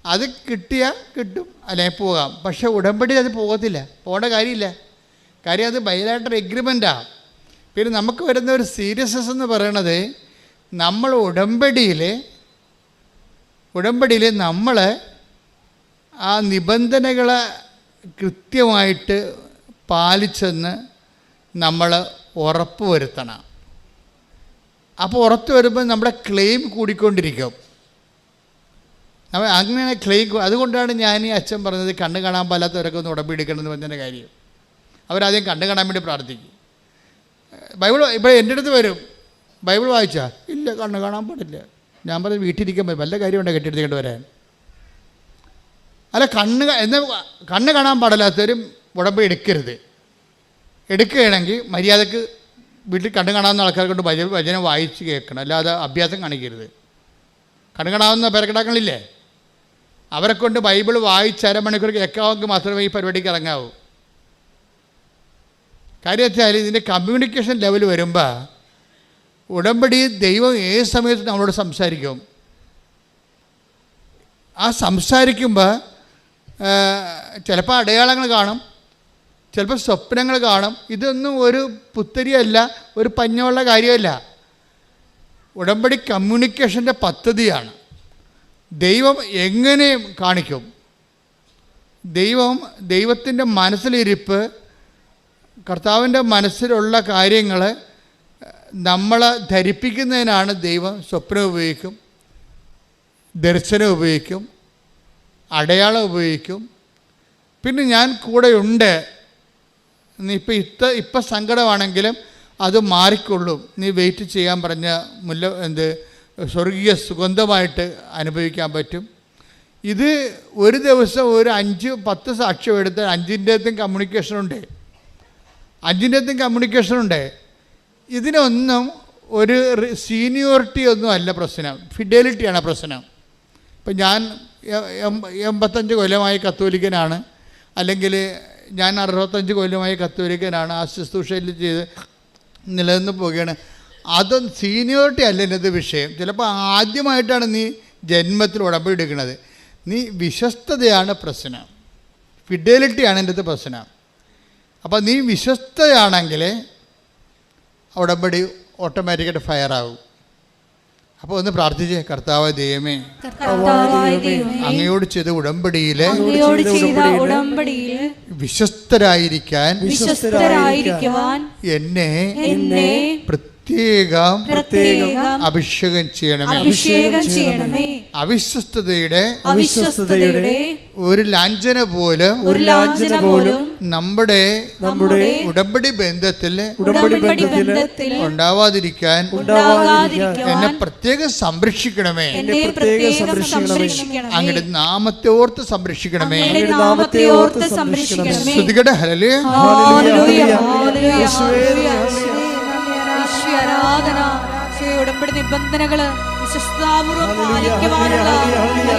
അത് കിട്ടിയാൽ കിട്ടും, അല്ലെങ്കിൽ പോകാം. പക്ഷേ ഉടമ്പടി അത് പോകത്തില്ല, പോകേണ്ട കാര്യമില്ല. കാര്യം അത് ബൈലാറ്ററൽ എഗ്രിമെൻറ്റാണ്. പിന്നെ നമുക്ക് വരുന്ന ഒരു സീരിയസ്നെസ് എന്ന് പറയണത്, നമ്മൾ ഉടമ്പടിയിൽ നമ്മൾ ആ നിബന്ധനകളെ കൃത്യമായിട്ട് പാലിച്ചെന്ന് നമ്മൾ ഉറപ്പ് വരുത്തണം. അപ്പോൾ ഉറപ്പ് വരുമ്പോൾ നമ്മുടെ ക്ലെയിം കൂടിക്കൊണ്ടിരിക്കും. അങ്ങനെ ക്ലെയിം. അതുകൊണ്ടാണ് ഞാൻ ഈ അച്ഛൻ പറഞ്ഞത് കണ്ണ് കാണാൻ പാലാത്തവരൊക്കെ ഒന്ന് ഉടമ്പടി എടുക്കണമെന്ന് പറഞ്ഞതിൻ്റെ കാര്യം. അവരാദ്യം കണ്ണ് കാണാൻ വേണ്ടി പ്രാർത്ഥിക്കും. ബൈബിൾ ഇപ്പോൾ എൻ്റെ അടുത്ത് വരും, ബൈബിൾ വായിച്ചാൽ ഇല്ല കണ്ണ് കാണാൻ പാടില്ല. ഞാൻ പറഞ്ഞ് വീട്ടിലിരിക്കാൻ പറ്റും, വല്ല കാര്യമുണ്ടോ കെട്ടിയെടുത്തിട്ട് വരാൻ? അല്ല, കണ്ണ് കാണാൻ പാടില്ലാത്തവരും ഉടമ്പടി എടുക്കുകയാണെങ്കിൽ മര്യാദക്ക് വീട്ടിൽ കണ്ണ് കാണാവുന്ന ആൾക്കാരെ കൊണ്ട് വചനം വായിച്ച് കേൾക്കണം, അല്ലാതെ അഭ്യാസം കാണിക്കരുത്. കണ്ണ് കാണാവുന്ന പേരക്കിടാക്കളില്ലേ, അവരെ കൊണ്ട് ബൈബിൾ വായിച്ച് അരമണിക്കൂർ കേൾക്കാമെങ്കിൽ മാത്രമേ ഈ പരിപാടിക്ക് ഇറങ്ങാവൂ. കാര്യം വെച്ചാൽ ഇതിൻ്റെ കമ്മ്യൂണിക്കേഷൻ ലെവൽ വരുമ്പോൾ ഉടമ്പടി ദൈവം ഏത് സമയത്ത് നമ്മളോട് സംസാരിക്കും. ആ സംസാരിക്കുമ്പോൾ ചിലപ്പോൾ അടയാളങ്ങൾ കാണും, ചിലപ്പോൾ സ്വപ്നങ്ങൾ കാണും. ഇതൊന്നും ഒരു പുത്തരിയല്ല, ഒരു പഞ്ഞമുള്ള കാര്യമല്ല. ഉടമ്പടി കമ്മ്യൂണിക്കേഷൻ്റെ പദ്ധതിയാണ്. ദൈവം എങ്ങനെ കാണിക്കും? ദൈവത്തിൻ്റെ മനസ്സിലിരിപ്പ്, കർത്താവിൻ്റെ മനസ്സിലുള്ള കാര്യങ്ങൾ നമ്മളെ ധരിപ്പിക്കുന്നതിനാണ് ദൈവം സ്വപ്നം ഉപയോഗിക്കും, ദർശനം ഉപയോഗിക്കും, അടയാളം ഉപയോഗിക്കും. പിന്നെ ഞാൻ കൂടെയുണ്ട്, നീ ഇപ്പം സങ്കടമാണെങ്കിലും അത് മാറിക്കൊള്ളും, നീ വെയിറ്റ് ചെയ്യാൻ പറഞ്ഞ സ്വർഗീയ സുഗന്ധമായിട്ട് അനുഭവിക്കാൻ പറ്റും. ഇത് ഒരു ദിവസം ഒരു 5-10 സാക്ഷ്യം എടുത്ത് 5-ൻ്റെത്തും കമ്മ്യൂണിക്കേഷനുണ്ട്. ഇതിനൊന്നും ഒരു സീനിയോറിറ്റി ഒന്നും അല്ല പ്രശ്നം, ഫിഡലിറ്റിയാണ് പ്രശ്നം. ഇപ്പം ഞാൻ 85 കൊല്ലമായി കത്തോലിക്കനാണ്, അല്ലെങ്കിൽ ഞാൻ 65 കൊല്ലമായി കത്തോലിക്കനാണ്, ആ ശുശ്രൂഷയിൽ ചെയ്ത് നിലനിന്ന് പോവുകയാണ്. അതൊന്നും സീനിയോറിറ്റി അല്ല എൻ്റെ വിഷയം. ചിലപ്പോൾ ആദ്യമായിട്ടാണ് നീ ജന്മത്തിൽ ഉടമ്പടി എടുക്കുന്നത്. നീ വിശ്വസ്തതയാണ് പ്രശ്നം, ഫിഡലിറ്റിയാണ് എൻ്റെ അടുത്ത് പ്രശ്നം. അപ്പോൾ നീ വിശ്വസ്തയാണെങ്കിൽ ഉടമ്പടി ഓട്ടോമാറ്റിക്കായിട്ട് ഫയറാകും. അപ്പോൾ ഒന്ന് പ്രാർത്ഥിച്ചേ, കർത്താവ് ദൈവമേ, അങ്ങയോട് ചെയ്ത ഉടമ്പടിയിലെ വിശ്വസ്തരായിരിക്കാൻ എന്നെ പ്രത്യേകം അഭിഷേകം ചെയ്യണമേ. അവിശ്വസ്തതയുടെ ഒരു ലാഞ്ചന പോലും നമ്മുടെ ഉടമ്പടി ബന്ധത്തിൽ ഉണ്ടാവാതിരിക്കാൻ എന്നെ പ്രത്യേകം സംരക്ഷിക്കണമേ. അങ്ങയുടെ നാമത്തെ ഓർത്ത് സംരക്ഷിക്കണമേ. സ്തുതിക്കട്ടെ. ഹല്ലേലൂയ. ആരാധന. ഉടമ്പടി നിബന്ധനകള് വിശ്വസ്താപൂർവം പാലിക്കുവാനുള്ള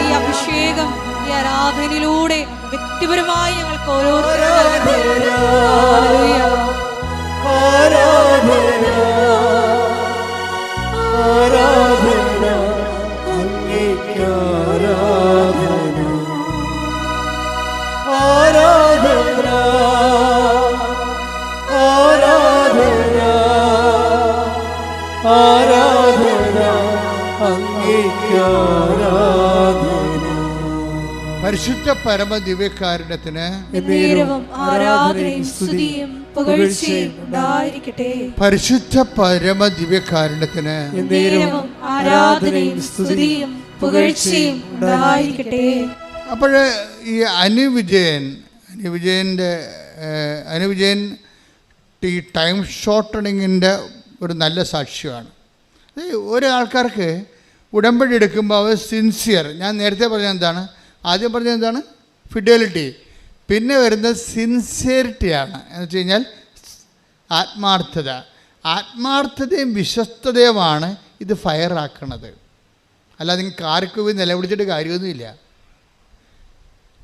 ഈ അഭിഷേകം ഈ ആരാധനയിലൂടെ വ്യക്തിപരമായി ഞങ്ങൾക്ക് പരിശുദ്ധ പരമ ദിവ്യകാരുണ്യത്തിന് പരിശുദ്ധ പരമ ദിവ്യകാരുണ്യത്തിന് അപ്പോൾ ഈ അനുവിജയൻ ഈ ടൈം ഷോർട്ടണിങ്ങിൻ്റെ ഒരു നല്ല സാക്ഷ്യമാണ്. ഒരാൾക്കാർക്ക് ഉടമ്പടി എടുക്കുമ്പോൾ അവർ സിൻസിയർ, ഞാൻ നേരത്തെ പറഞ്ഞത് എന്താണ്, ആദ്യം പറഞ്ഞത് എന്താണ്, ഫിഡലിറ്റി. പിന്നെ വരുന്നത് സിൻസിയറിറ്റിയാണ്. എന്ന് വെച്ച് കഴിഞ്ഞാൽ ആത്മാർത്ഥതയും വിശ്വസ്തതയുമാണ് ഇത് ഫയറാക്കണത്. അല്ലാതെ നിങ്ങൾക്ക് ആർക്കും നിലവിളിച്ചിട്ട് കാര്യമൊന്നുമില്ല.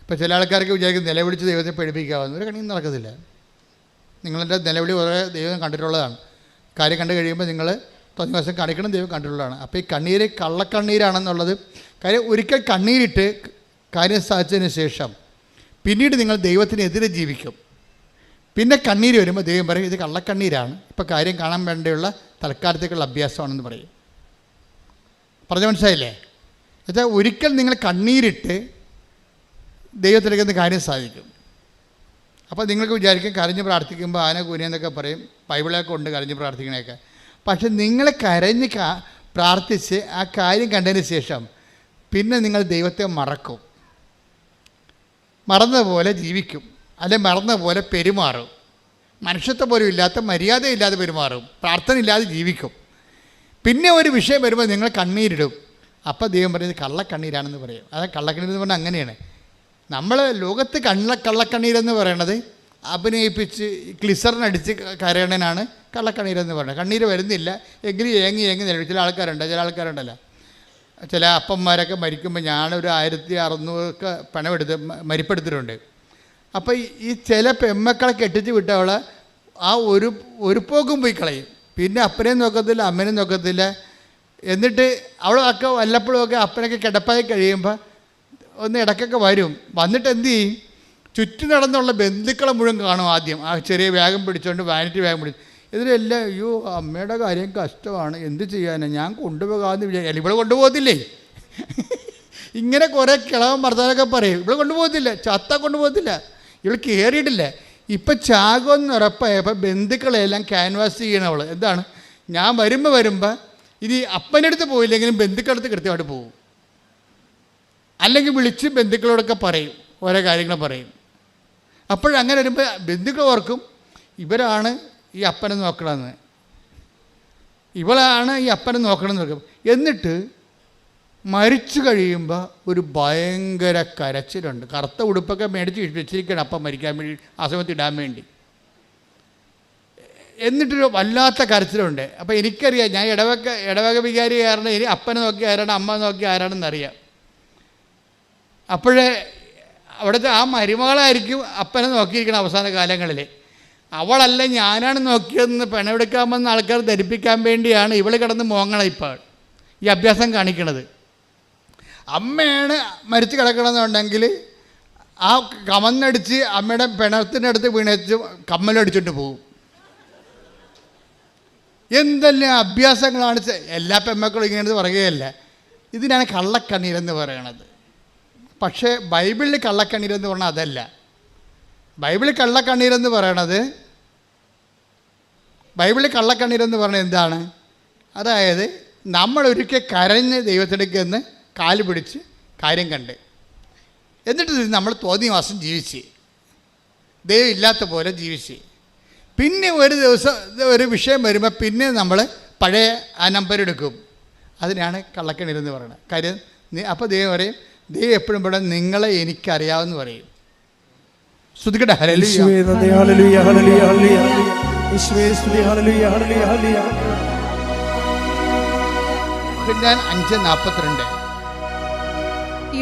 ഇപ്പോൾ ചില ആൾക്കാർക്ക് വിചാരിക്കും നിലവിളിച്ച് ദൈവത്തെ പഠിപ്പിക്കാവുന്ന ഒരു കണിയും നടക്കത്തില്ല. നിങ്ങളുടെ നിലവിളി കുറേ ദൈവം കണ്ടിട്ടുള്ളതാണ്. കാര്യം കണ്ടു കഴിയുമ്പോൾ നിങ്ങൾ ദിവസം കാണിക്കണം, ദൈവം കണ്ടിട്ടുള്ളതാണ്. അപ്പോൾ ഈ കണ്ണീര് കള്ളക്കണ്ണീരാണെന്നുള്ളത് കാര്യം. ഒരിക്കൽ കണ്ണീരിട്ട് കാര്യം സാധിച്ചതിന് ശേഷം പിന്നീട് നിങ്ങൾ ദൈവത്തിനെതിരെ ജീവിക്കും. പിന്നെ കണ്ണീര് വരുമ്പോൾ ദൈവം പറയും ഇത് കള്ളക്കണ്ണീരാണ്, ഇപ്പോൾ കാര്യം കാണാൻ വേണ്ടിയുള്ള തൽക്കാലത്തേക്കുള്ള അഭ്യാസമാണെന്ന് പറയും. പറഞ്ഞ മനസ്സിലായില്ലേ? എന്നുവെച്ചാൽ ഒരിക്കൽ നിങ്ങൾ കണ്ണീരിട്ട് ദൈവത്തിലേക്കെന്ന് കാര്യം സാധിക്കും. അപ്പോൾ നിങ്ങൾക്ക് വിചാരിക്കും കരഞ്ഞ് പ്രാർത്ഥിക്കുമ്പോൾ ആന കൂനെന്നൊക്കെ പറയും, ബൈബിളൊക്കെ ഉണ്ട് കരഞ്ഞ് പ്രാർത്ഥിക്കണേക്കെ. പക്ഷെ നിങ്ങൾ കരഞ്ഞ് പ്രാർത്ഥിച്ച് ആ കാര്യം കണ്ടതിന് ശേഷം പിന്നെ നിങ്ങൾ ദൈവത്തെ മറക്കും, മറന്നപോലെ ജീവിക്കും, അല്ലെങ്കിൽ മറന്നപോലെ പെരുമാറും, മനുഷ്യത്വം പോലും ഇല്ലാത്ത മര്യാദയില്ലാതെ പെരുമാറും, പ്രാർത്ഥന ഇല്ലാതെ ജീവിക്കും. പിന്നെ ഒരു വിഷയം വരുമ്പോൾ നിങ്ങൾ കണ്ണീരിടും. അപ്പോൾ ദൈവം പറയുന്നത് കള്ളക്കണ്ണീരാണെന്ന് പറയും. അതായത് കള്ളക്കണ്ണീരെന്ന് പറഞ്ഞാൽ അങ്ങനെയാണ്. നമ്മൾ ലോകത്ത് കള്ളക്കണ്ണീരെന്ന് പറയണത് അഭിനയിപ്പിച്ച് ഗ്ലിസറിനടിച്ച് കരയണനാണ് കള്ളക്കണ്ണീരെന്ന് പറയുന്നത്. കണ്ണീര് വരുന്നില്ല എങ്കിലും ഏങ്ങി നിലവിൽ ചില ആൾക്കാരുണ്ടല്ലോ, ചില അപ്പന്മാരൊക്കെ മരിക്കുമ്പോൾ ഞാനൊരു 1600 പണമെടുത്ത് മരിപ്പെടുത്തിട്ടുണ്ട്. അപ്പോൾ ഈ ചില പെമ്മക്കളെ കെട്ടിച്ച് വിട്ടവളെ ആ ഒരു പോക്കും പോയി കളയും. പിന്നെ അപ്പനെയും നോക്കത്തില്ല അമ്മനെയും നോക്കത്തില്ല. എന്നിട്ട് അവളൊക്കെ വല്ലപ്പോഴുമൊക്കെ അപ്പനൊക്കെ കിടപ്പായി കഴിയുമ്പോൾ ഒന്ന് ഇടയ്ക്കൊക്കെ വരും. വന്നിട്ട് എന്ത് ചെയ്യും? ചുറ്റും നടന്നുള്ള ബന്ധുക്കളെ മുഴുവൻ കാണും. ആദ്യം ആ ചെറിയ ബാഗും പിടിച്ചുകൊണ്ട് വാനിറ്റി ബാഗും പിടിച്ചു. ഇതിലെല്ലാം അയ്യോ അമ്മയുടെ കാര്യം കഷ്ടമാണ്, എന്ത് ചെയ്യാനാണ്, ഞാൻ കൊണ്ടുപോകാമെന്ന് വിചാരിക്കും. ഇവിടെ കൊണ്ടുപോകത്തില്ലേ? ഇങ്ങനെ കുറേ കിളവൻ ഭർത്താവൊക്കെ പറയും, ഇവിടെ കൊണ്ടുപോകത്തില്ല, ചത്ത കൊണ്ടുപോകത്തില്ല, ഇവൾ കയറിയിട്ടില്ല. ഇപ്പം ചാകുമെന്ന് ഉറപ്പായപ്പോൾ ബന്ധുക്കളെല്ലാം ക്യാൻവാസ് ചെയ്യണവൾ. എന്താണ്? ഞാൻ വരുമ്പോൾ ഇനി അപ്പൻ്റെ അടുത്ത് പോയില്ലെങ്കിലും ബന്ധുക്കളടുത്ത് കൃത്യമായിട്ട് പോകും. അല്ലെങ്കിൽ വിളിച്ച് ബന്ധുക്കളോടൊക്കെ പറയും, ഓരോ കാര്യങ്ങൾ പറയും. അപ്പോഴങ്ങനെ വരുമ്പോൾ ബന്ധുക്കൾ ഓർക്കും ഇവരാണ് ഈ അപ്പനെ നോക്കണമെന്ന്, ഇവളാണ് ഈ അപ്പനെ നോക്കണമെന്ന് നോക്കും. എന്നിട്ട് മരിച്ചു കഴിയുമ്പോൾ ഒരു ഭയങ്കര കരച്ചിലുണ്ട്. കറുത്ത ഉടുപ്പൊക്കെ മേടിച്ച് വെച്ചിരിക്കണം അപ്പം മരിക്കാൻ വേണ്ടി, ആ സമയത്ത് ഇടാൻ വേണ്ടി. എന്നിട്ടൊരു വല്ലാത്ത കരച്ചിലുണ്ട്. അപ്പോൾ എനിക്കറിയാം, ഞാൻ ഇടവക വികാരി കാരണം ഇനി അപ്പനെ നോക്കി ആരാണ് അമ്മ നോക്കി ആരാണെന്നറിയാം. അപ്പോഴേ അവിടുത്തെ ആ മരുമകളായിരിക്കും അപ്പനെ നോക്കിയിരിക്കണം അവസാന കാലങ്ങളിൽ. അവളല്ല ഞാനാണ് നോക്കിയതെന്ന് പെണമെടുക്കാമെന്ന് ആൾക്കാർ ധരിപ്പിക്കാൻ വേണ്ടിയാണ് ഇവൾ കിടന്ന് മോങ്ങണം ഇപ്പോൾ ഈ അഭ്യാസം കാണിക്കണത്. അമ്മയാണ് മരിച്ചു കിടക്കണമെന്നുണ്ടെങ്കിൽ ആ കമന്നടിച്ച് അമ്മയുടെ പിണത്തിൻ്റെ അടുത്ത് വീണച്ച് കമ്മലടിച്ചിട്ട് പോകും. എന്തെല്ലാം അഭ്യാസങ്ങളാണ്! എല്ലാ പെമ്മക്കളും ഇങ്ങനെ പറയുകയല്ല. ഇതിനാണ് കള്ളക്കണ്ണീരെന്ന് പറയണത്. പക്ഷേ ബൈബിളിൽ കള്ളക്കണ്ണീരെന്ന് പറഞ്ഞാൽ അതല്ല. ബൈബിളിൽ കള്ളക്കണ്ണീരെന്ന് പറയണത് എന്താണ്? അതായത് നമ്മളൊരിക്കൽ കരഞ്ഞ് ദൈവത്തിനടുക്കെന്ന് കാല് പിടിച്ച് കാര്യം കണ്ട്, എന്നിട്ട് നമ്മൾ തോന്നിയ മാസം ജീവിച്ച് ദൈവം ഇല്ലാത്ത പോലെ ജീവിച്ച്, പിന്നെ ഒരു ദിവസം ഒരു വിഷയം വരുമ്പോൾ പിന്നെ നമ്മൾ പഴയ ആ നമ്പർ എടുക്കും. അതിനാണ് കള്ളക്കണ്ണീരെന്ന് പറയുന്നത്. കാര്യം അപ്പോൾ ദൈവം പറയും, ദൈവം എപ്പോഴും ഇവിടെ നിങ്ങളെ എനിക്കറിയാമെന്ന് പറയും. ശ്രുതിക്കട്ടെ, ഹല്ലേലൂയ ഹല്ലേലൂയ ഹല്ലേലൂയ ഹല്ലേലൂയ യേശുവേ സ്തുതി ഹല്ലേലൂയ ഹല്ലേലൂയ ഹല്ലേലൂയ. യോഹന്നാൻ 5:42.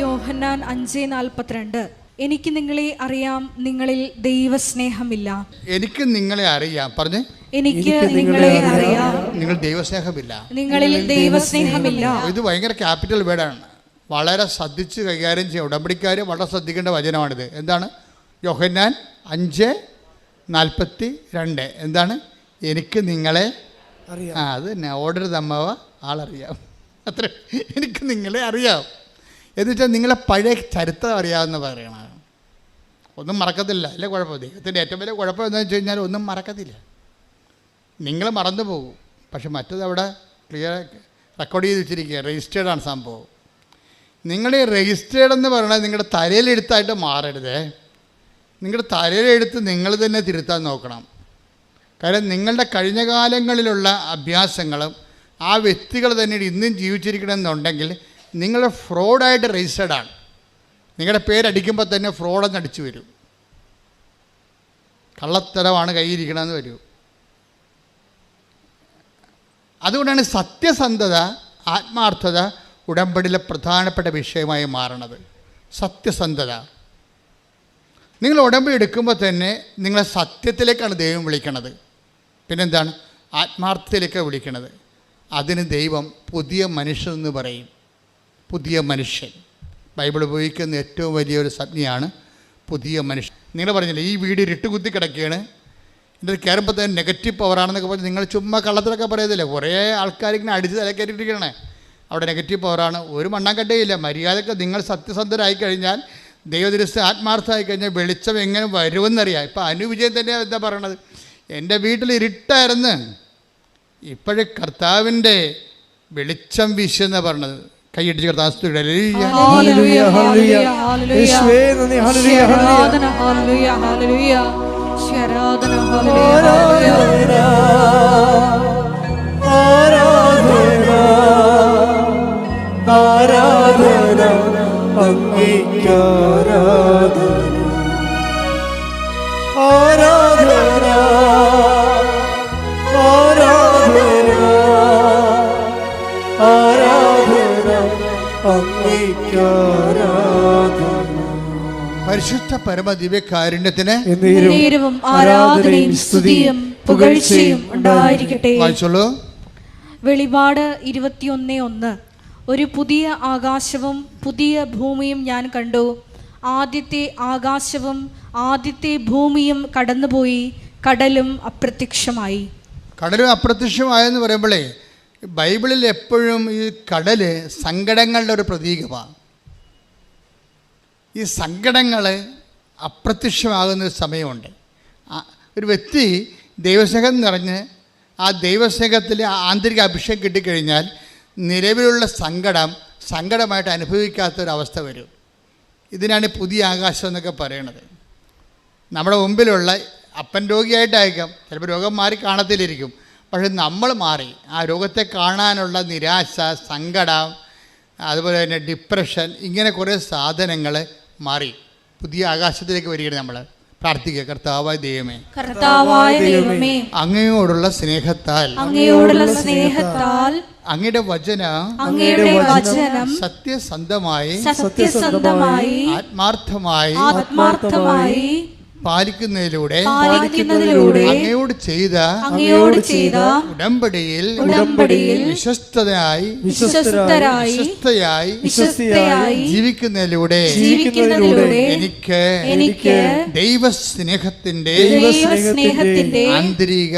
യോഹന്നാൻ 5:42. എനിക്ക് നിങ്ങളെ അറിയാം, നിങ്ങളിൽ ദൈവസ്നേഹമില്ല. എനിക്ക് നിങ്ങളെ അറിയാം. പറഞ്ഞേ, എനിക്ക് നിങ്ങളെ അറിയാം, നിങ്ങൾ ദൈവസ്നേഹമില്ല. നിങ്ങളിൽ ദൈവസ്നേഹമില്ല. ഇത് ഭയങ്കര ക്യാപിറ്റൽ വേർഡാണ്. വളരെ ശ്രദ്ധിച്ച് കൈകാര്യം ചെയ്യുക. ഉടമ്പടിക്കാർ വളരെ ശ്രദ്ധിക്കേണ്ട വചനമാണിത്. എന്താണ്? യോഹന്നാൻ 5:42. എന്താണ്? എനിക്ക് നിങ്ങളെ അറിയാം. അത് തന്നെ ഓർഡർ തമ്മവ ആളറിയാം. അത്ര എനിക്ക് നിങ്ങളെ അറിയാം എന്ന് വെച്ചാൽ നിങ്ങളെ പഴയ ചരിത്രം അറിയാമെന്ന് പറയണം. ഒന്നും മറക്കത്തില്ല, അല്ലേ? കുഴപ്പം ദൈവത്തിൻ്റെ ഏറ്റവും വലിയ കുഴപ്പം എന്താണെന്ന് വെച്ച് കഴിഞ്ഞാൽ ഒന്നും മറക്കത്തില്ല. നിങ്ങൾ മറന്നു പോകും. പക്ഷെ മറ്റത് അവിടെ ക്ലിയർ റെക്കോർഡ് ചെയ്ത് വെച്ചിരിക്കുക, രജിസ്റ്റേർഡാണ് സംഭവം. നിങ്ങൾ ഈ രജിസ്റ്റേർഡ് എന്ന് പറയുന്നത് നിങ്ങളുടെ തലയിലെഴുത്തായിട്ട് മാറരുത്. നിങ്ങളുടെ തലയിലെഴുത്ത് നിങ്ങൾ തന്നെ തിരുത്താൻ നോക്കണം. കാര്യം നിങ്ങളുടെ കഴിഞ്ഞ കാലങ്ങളിലുള്ള അഭ്യാസങ്ങളും ആ വ്യക്തികൾ തന്നെ ഇന്നും ജീവിച്ചിരിക്കണമെന്നുണ്ടെങ്കിൽ നിങ്ങൾ ഫ്രോഡായിട്ട് രജിസ്റ്റേർഡാണ്. നിങ്ങളുടെ പേരടിക്കുമ്പോൾ തന്നെ ഫ്രോഡെന്ന് അടിച്ചു വരും, കള്ളത്തരമാണ് കയ്യിരിക്കണമെന്ന് വരൂ. അതുകൊണ്ടാണ് സത്യസന്ധത, ആത്മാർത്ഥത ഉടമ്പടിയിലെ പ്രധാനപ്പെട്ട വിഷയമായി മാറണത്. സത്യസന്ധത. നിങ്ങൾ ഉടമ്പടി എടുക്കുമ്പോൾ തന്നെ നിങ്ങളെ സത്യത്തിലേക്കാണ് ദൈവം വിളിക്കണത്. പിന്നെന്താണ്? ആത്മാർത്ഥതയിലേക്കാണ് വിളിക്കണത്. അതിന് ദൈവം പുതിയ മനുഷ്യൻ എന്ന് പറയും. പുതിയ മനുഷ്യൻ ബൈബിൾ ഉപയോഗിക്കുന്ന ഏറ്റവും വലിയൊരു സംജ്ഞയാണ് പുതിയ മനുഷ്യൻ. നിങ്ങൾ പറഞ്ഞില്ലേ ഈ വീട് ഇരുട്ടുകുത്തി കിടക്കുകയാണ്, ഇതിൽ കയറുമ്പോൾ തന്നെ നെഗറ്റീവ് പവറാണെന്നൊക്കെ പറഞ്ഞ് നിങ്ങൾ ചുമ്മാ കള്ളത്തിലൊക്കെ പറയത്തില്ലേ? കുറേ ആൾക്കാരിങ്ങനെ അടിച്ച് തലക്കയറ്റിട്ടിരിക്കണേ. അവിടെ നെഗറ്റീവ് പവറാണ്. ഒരു മണ്ണാങ്കട്ടയില്ല. മര്യാദക്ക് നിങ്ങൾ സത്യസന്ധരായി കഴിഞ്ഞാൽ, ദൈവദൃശ്യം ആത്മാർത്ഥമായി കഴിഞ്ഞാൽ വെളിച്ചം എങ്ങനെ വരുമെന്നറിയാം. ഇപ്പം അനുവിജയം തന്നെ എന്താ പറയണത്, എൻ്റെ വീട്ടിൽ ഇരുട്ടായിരുന്നു, ഇപ്പോഴും കർത്താവിൻ്റെ വെളിച്ചം വീശെന്നാണ് പറഞ്ഞത്. കൈയടിച്ച് കർത്താവ് ഹല്ലേലൂയ, ഹല്ലേലൂയ, ഹല്ലേലൂയ. യേശുവേ നന്ദി. ഹല്ലേലൂയ, ആരാധന, ഹല്ലേലൂയ, ഹല്ലേലൂയ. ആരാധന, ഹല്ലേലൂയ, ഹല്ലേലൂയ. ആരാധന അങ്ങേയ്ക്കാരാധന, ആരാധന ആരാധന ആരാധന അങ്ങേയ്ക്കാരാധന. പരിശുദ്ധ പരമദിവ്യകാരുണ്യത്തിന് നേരവും ആരാധനയും സ്തുതിയും പുകഴ്ചയും ഉണ്ടായിരിക്കട്ടെ. വായിച്ചോളൂ. വെളിപാട് 21:1. ഒരു പുതിയ ആകാശവും പുതിയ ഭൂമിയും ഞാൻ കണ്ടു. ആദ്യത്തെ ആകാശവും ആദ്യത്തെ ഭൂമിയും കടന്നുപോയി, കടലും അപ്രത്യക്ഷമായി. കടലും അപ്രത്യക്ഷമായെന്ന് പറയുമ്പോഴേ, ബൈബിളിൽ എപ്പോഴും ഈ കടല് സങ്കടങ്ങളുടെ ഒരു പ്രതീകമാണ്. ഈ സങ്കടങ്ങൾ അപ്രത്യക്ഷമാകുന്ന ഒരു സമയമുണ്ട്. ഒരു വ്യക്തി ദൈവസ്നേഹം നിറഞ്ഞ് ആ ദൈവസ്നേഹത്തിൽ ആന്തരിക അഭിഷേകം കിട്ടിക്കഴിഞ്ഞാൽ നിലവിലുള്ള സങ്കടമായിട്ട് അനുഭവിക്കാത്തൊരവസ്ഥ വരും. ഇതിനാണ് പുതിയ ആകാശം എന്നൊക്കെ പറയണത്. നമ്മുടെ മുമ്പിലുള്ള അപ്പൻ രോഗിയായിട്ടായിരിക്കാം, ചിലപ്പോൾ രോഗം മാറി കാണത്തിലിരിക്കും, പക്ഷെ നമ്മൾ മാറി ആ രോഗത്തെ കാണാനുള്ള നിരാശ, സങ്കടം, അതുപോലെ തന്നെ ഡിപ്രഷൻ, ഇങ്ങനെ കുറേ സാധനങ്ങൾ മാറി പുതിയ ആകാശത്തിലേക്ക് വരികയാണ്. നമ്മൾ പ്രാർത്ഥിക്കുക. കർത്താവായ ദൈവമേ, കർത്താവായ ദൈവമേ, അങ്ങയോടുള്ള സ്നേഹത്താൽ അങ്ങയുടെ വചനം സത്യസന്ധമായി ആത്മാർത്ഥമായി പാലിക്കുന്നതിലൂടെ അങ്ങയോട് ചെയ്ത ഉടമ്പടിയിൽ വിശ്വസ്തയായി ജീവിക്കുന്നതിലൂടെ എനിക്ക് ദൈവസ്നേഹത്തിന്റെ ആന്തരിക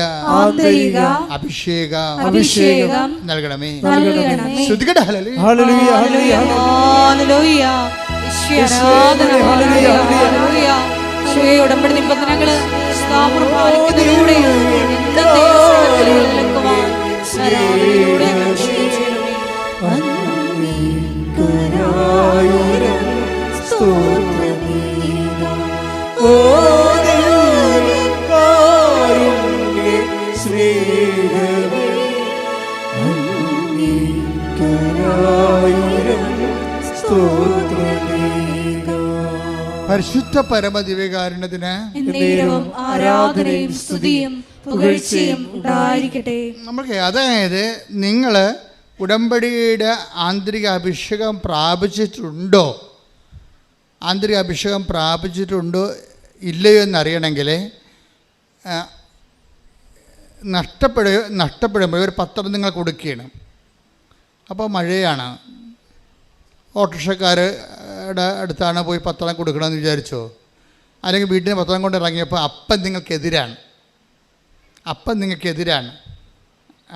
അഭിഷേകം നൽകണമേ. ശ്രുതികട ഹല്ലേലൂയ, ഹല്ലേലൂയ. ഉടമ്പടി നിബന്ധനകള് പാലിക്കുന്നതിലൂടെ പരിശുദ്ധ പരമദിവ്യകാരുണ്യത്തിന് ആരാധനയും സ്തുതിയും പുകഴ്ചയും ഉണ്ടായിരിക്കട്ടെ. നമുക്ക് അതായത് നിങ്ങൾ ഉടമ്പടിയുടെ ആന്തരിക അഭിഷേകം പ്രാപിച്ചിട്ടുണ്ടോ, ഇല്ലയോ എന്നറിയണമെങ്കിൽ നഷ്ടപ്പെടുമ്പോൾ ഒരു പത്രം നിങ്ങൾ കൊടുക്കുകയാണ്. അപ്പോൾ മഴയാണ്, ഓട്ടോറിക്ഷക്കാരുടെ അടുത്താണ് പോയി പത്രം കൊടുക്കണമെന്ന് വിചാരിച്ചോ, അല്ലെങ്കിൽ വീട്ടിൽ പത്രം കൊണ്ട് ഇറങ്ങിയപ്പോൾ അപ്പൻ നിങ്ങൾക്കെതിരാണ്.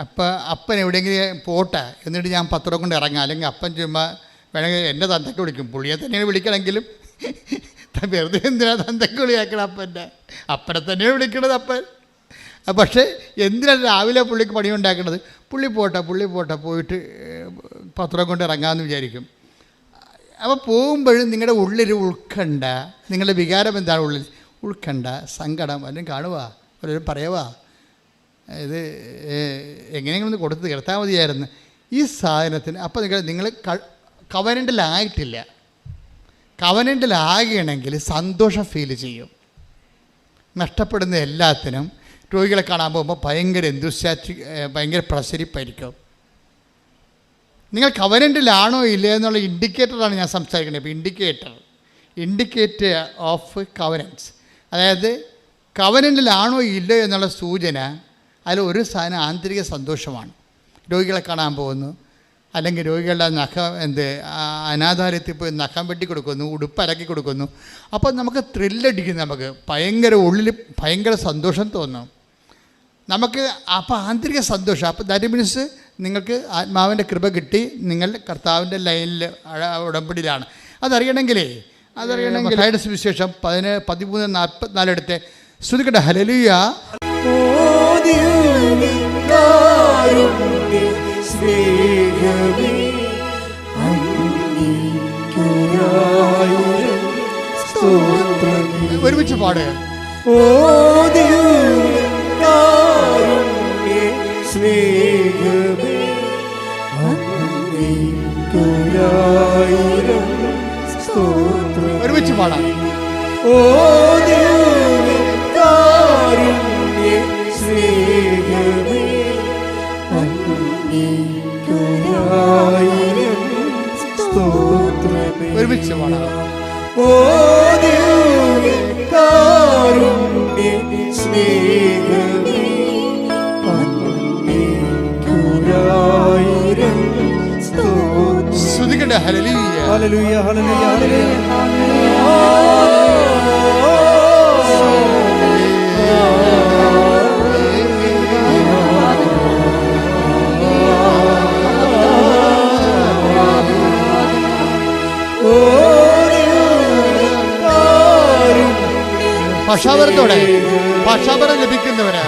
അപ്പോൾ അപ്പൻ എവിടെയെങ്കിലും പോട്ടെ, എന്നിട്ട് ഞാൻ പത്രം കൊണ്ട് ഇറങ്ങാം. അല്ലെങ്കിൽ അപ്പൻ ചുമ്മാ വേണമെങ്കിൽ എൻ്റെ തന്തയ്ക്ക് വിളിക്കും, പുള്ളിയെ തന്നെയാണ് വിളിക്കണമെങ്കിലും വെറുതെ എന്തിനാണ് തന്തയ്ക്ക് വിളിയാക്കണം, അപ്പനെ തന്നെയാണ് വിളിക്കണത് അപ്പൻ. പക്ഷേ എന്തിനാണ് രാവിലെ പുള്ളിക്ക് പണിയുണ്ടാക്കുന്നത്? പുള്ളി പോട്ടെ പോയിട്ട് പത്രം കൊണ്ട് ഇറങ്ങാമെന്ന് വിചാരിക്കും. അപ്പോൾ പോകുമ്പോഴും നിങ്ങളുടെ ഉള്ളിൽ ഉൾക്കണ്ട, നിങ്ങളുടെ വികാരം എന്താണ് ഉള്ളിൽ? ഉൾക്കണ്ട, സങ്കടം വല്ലതും കാണുക, വല്ലതും പറയുക, ഇത് എങ്ങനെയെങ്കിലും ഒന്ന് കൊടുത്ത് തീർത്താൽ മതിയായിരുന്നു ഈ സാധനത്തിന്. അപ്പോൾ നിങ്ങൾ കവനൻ്റിലായിട്ടില്ല. കവനൻ്റിലാകണമെങ്കിൽ സന്തോഷം ഫീൽ ചെയ്യും. നഷ്ടപ്പെടുന്ന എല്ലാത്തിനും രോഗികളെ കാണാൻ പോകുമ്പോൾ ഭയങ്കര പ്രസരിപ്പായിരിക്കും. നിങ്ങൾ കവനൻ്റിലാണോ ഇല്ലേ എന്നുള്ള ഇൻഡിക്കേറ്ററാണ് ഞാൻ സംസാരിക്കുന്നത്. ഇപ്പോൾ ഇൻഡിക്കേറ്റർ ഓഫ് കവനൻസ്, അതായത് കവനൻ്റിലാണോ ഇല്ലയോ എന്നുള്ള സൂചന. അതിൽ ഒരു സാധനം ആന്തരിക സന്തോഷമാണ്. രോഗികളെ കാണാൻ പോകുന്നു, അല്ലെങ്കിൽ രോഗികളുടെ അനാഥാലയത്തിൽ പോയി നഖം വെട്ടി കൊടുക്കുന്നു, ഉടുപ്പരക്കി കൊടുക്കുന്നു. അപ്പോൾ നമുക്ക് ത്രില്ലടിക്കും, നമുക്ക് ഉള്ളിൽ ഭയങ്കര സന്തോഷം തോന്നും നമുക്ക്. അപ്പോൾ ആന്തരിക സന്തോഷം. അപ്പോൾ ദാറ്റ് മീൻസ് നിങ്ങൾക്ക് ആത്മാവിൻ്റെ കൃപ കിട്ടി, നിങ്ങൾ കർത്താവിൻ്റെ ലൈനിൽ ഉടമ്പടിയിലാണ്. അതറിയണമെങ്കിൽ മത്തായിയുടെ സുവിശേഷം 13:44 എടുത്ത് ശ്രുതിക്കട്ടെ. ഹല്ലേലൂയ. ഒരുമിച്ച് പാടുക. ഒരുമിച്ച് പാടാം. ഒരുമിച്ച് പാടാം. ശ്രുതിക്കട്ടെ. ഹല്ലേലൂയ. ഹല്ലേലൂയ. ഹല്ലേലൂയ. ഭാഷാപരത്തോടെ ഭാഷാപരം ലഭിക്കുന്നവരാ.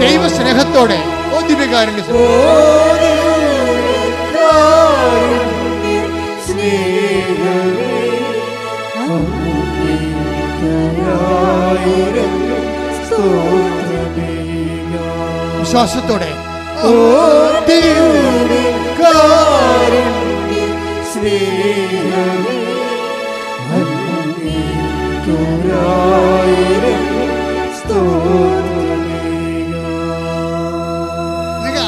ദൈവസ്നേഹത്തോടെ ദിവ്യകാരുണ്യ വിശ്വാസത്തോടെ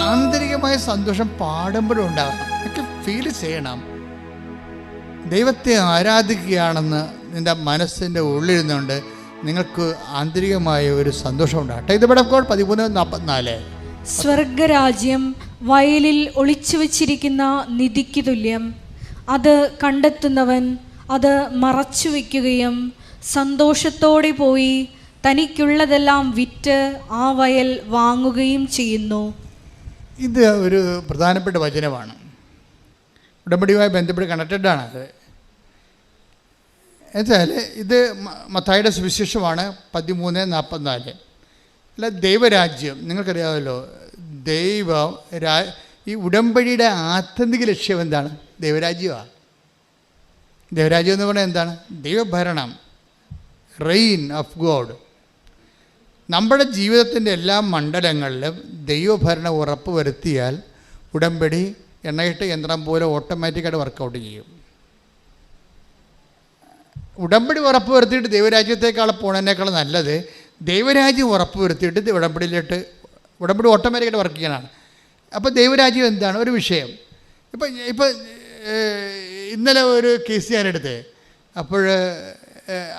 ആന്തരികമായ സന്തോഷം പാടുമ്പോഴും ഉണ്ടാകണം. ഒക്കെ ഫീൽ ചെയ്യണം. ദൈവത്തെ ആരാധിക്കുകയാണെന്ന് നിൻ്റെ മനസ്സിൻ്റെ ഉള്ളിൽ നിന്നുകൊണ്ട് നിങ്ങൾക്ക് ആന്തരികമായ ഒരു സന്തോഷം ഉണ്ടാകട്ടെ. ഇത് ഇവിടെ 13:44. സ്വർഗരാജ്യം വയലിൽ ഒളിച്ചു വച്ചിരിക്കുന്ന നിധിക്ക് തുല്യം. അത് കണ്ടെത്തുന്നവൻ അത് മറച്ചു വയ്ക്കുകയും സന്തോഷത്തോടെ പോയി തനിക്കുള്ളതെല്ലാം വിറ്റ് ആ വയൽ വാങ്ങുകയും ചെയ്യുന്നു. ഇത് ഒരു പ്രധാനപ്പെട്ട വചനമാണ്. ഉടമ്പടിയുമായി ബന്ധപ്പെട്ട് കണക്റ്റഡാണ് അത്. എന്നുവെച്ചാൽ ഇത് മത്തായിയുടെ സുവിശേഷമാണ് 13:44. അല്ല, ദൈവരാജ്യം നിങ്ങൾക്കറിയാമല്ലോ. ഈ ഉടമ്പടിയുടെ ആത്യന്തിക ലക്ഷ്യം എന്താണ്? ദൈവരാജ്യമാണ്. ദൈവരാജ്യം എന്ന് പറഞ്ഞാൽ എന്താണ്? ദൈവഭരണം, റെയിൻ ഓഫ് ഗോഡ്. നമ്മുടെ ജീവിതത്തിൻ്റെ എല്ലാ മണ്ഡലങ്ങളിലും ദൈവഭരണം ഉറപ്പ് വരുത്തിയാൽ ഉടമ്പടി എണ്ണയിട്ട യന്ത്രം പോലെ ഓട്ടോമാറ്റിക്കായിട്ട് വർക്കൗട്ട് ചെയ്യും. ഉടമ്പടി ഉറപ്പ് വരുത്തിയിട്ട് ദൈവരാജ്യത്തേക്കാൾ പോണതിനേക്കാൾ നല്ലത് ദൈവരാജ്യം ഉറപ്പ് വരുത്തിയിട്ട് ഉടമ്പടി ഓട്ടോമാറ്റിക്കായിട്ട് വർക്ക് ചെയ്യാനാണ്. അപ്പോൾ ദൈവരാജ്യം എന്താണ് ഒരു വിഷയം. ഇപ്പം ഇന്നലെ ഒരു കേസ് ഞാനെടുത്ത്, അപ്പോൾ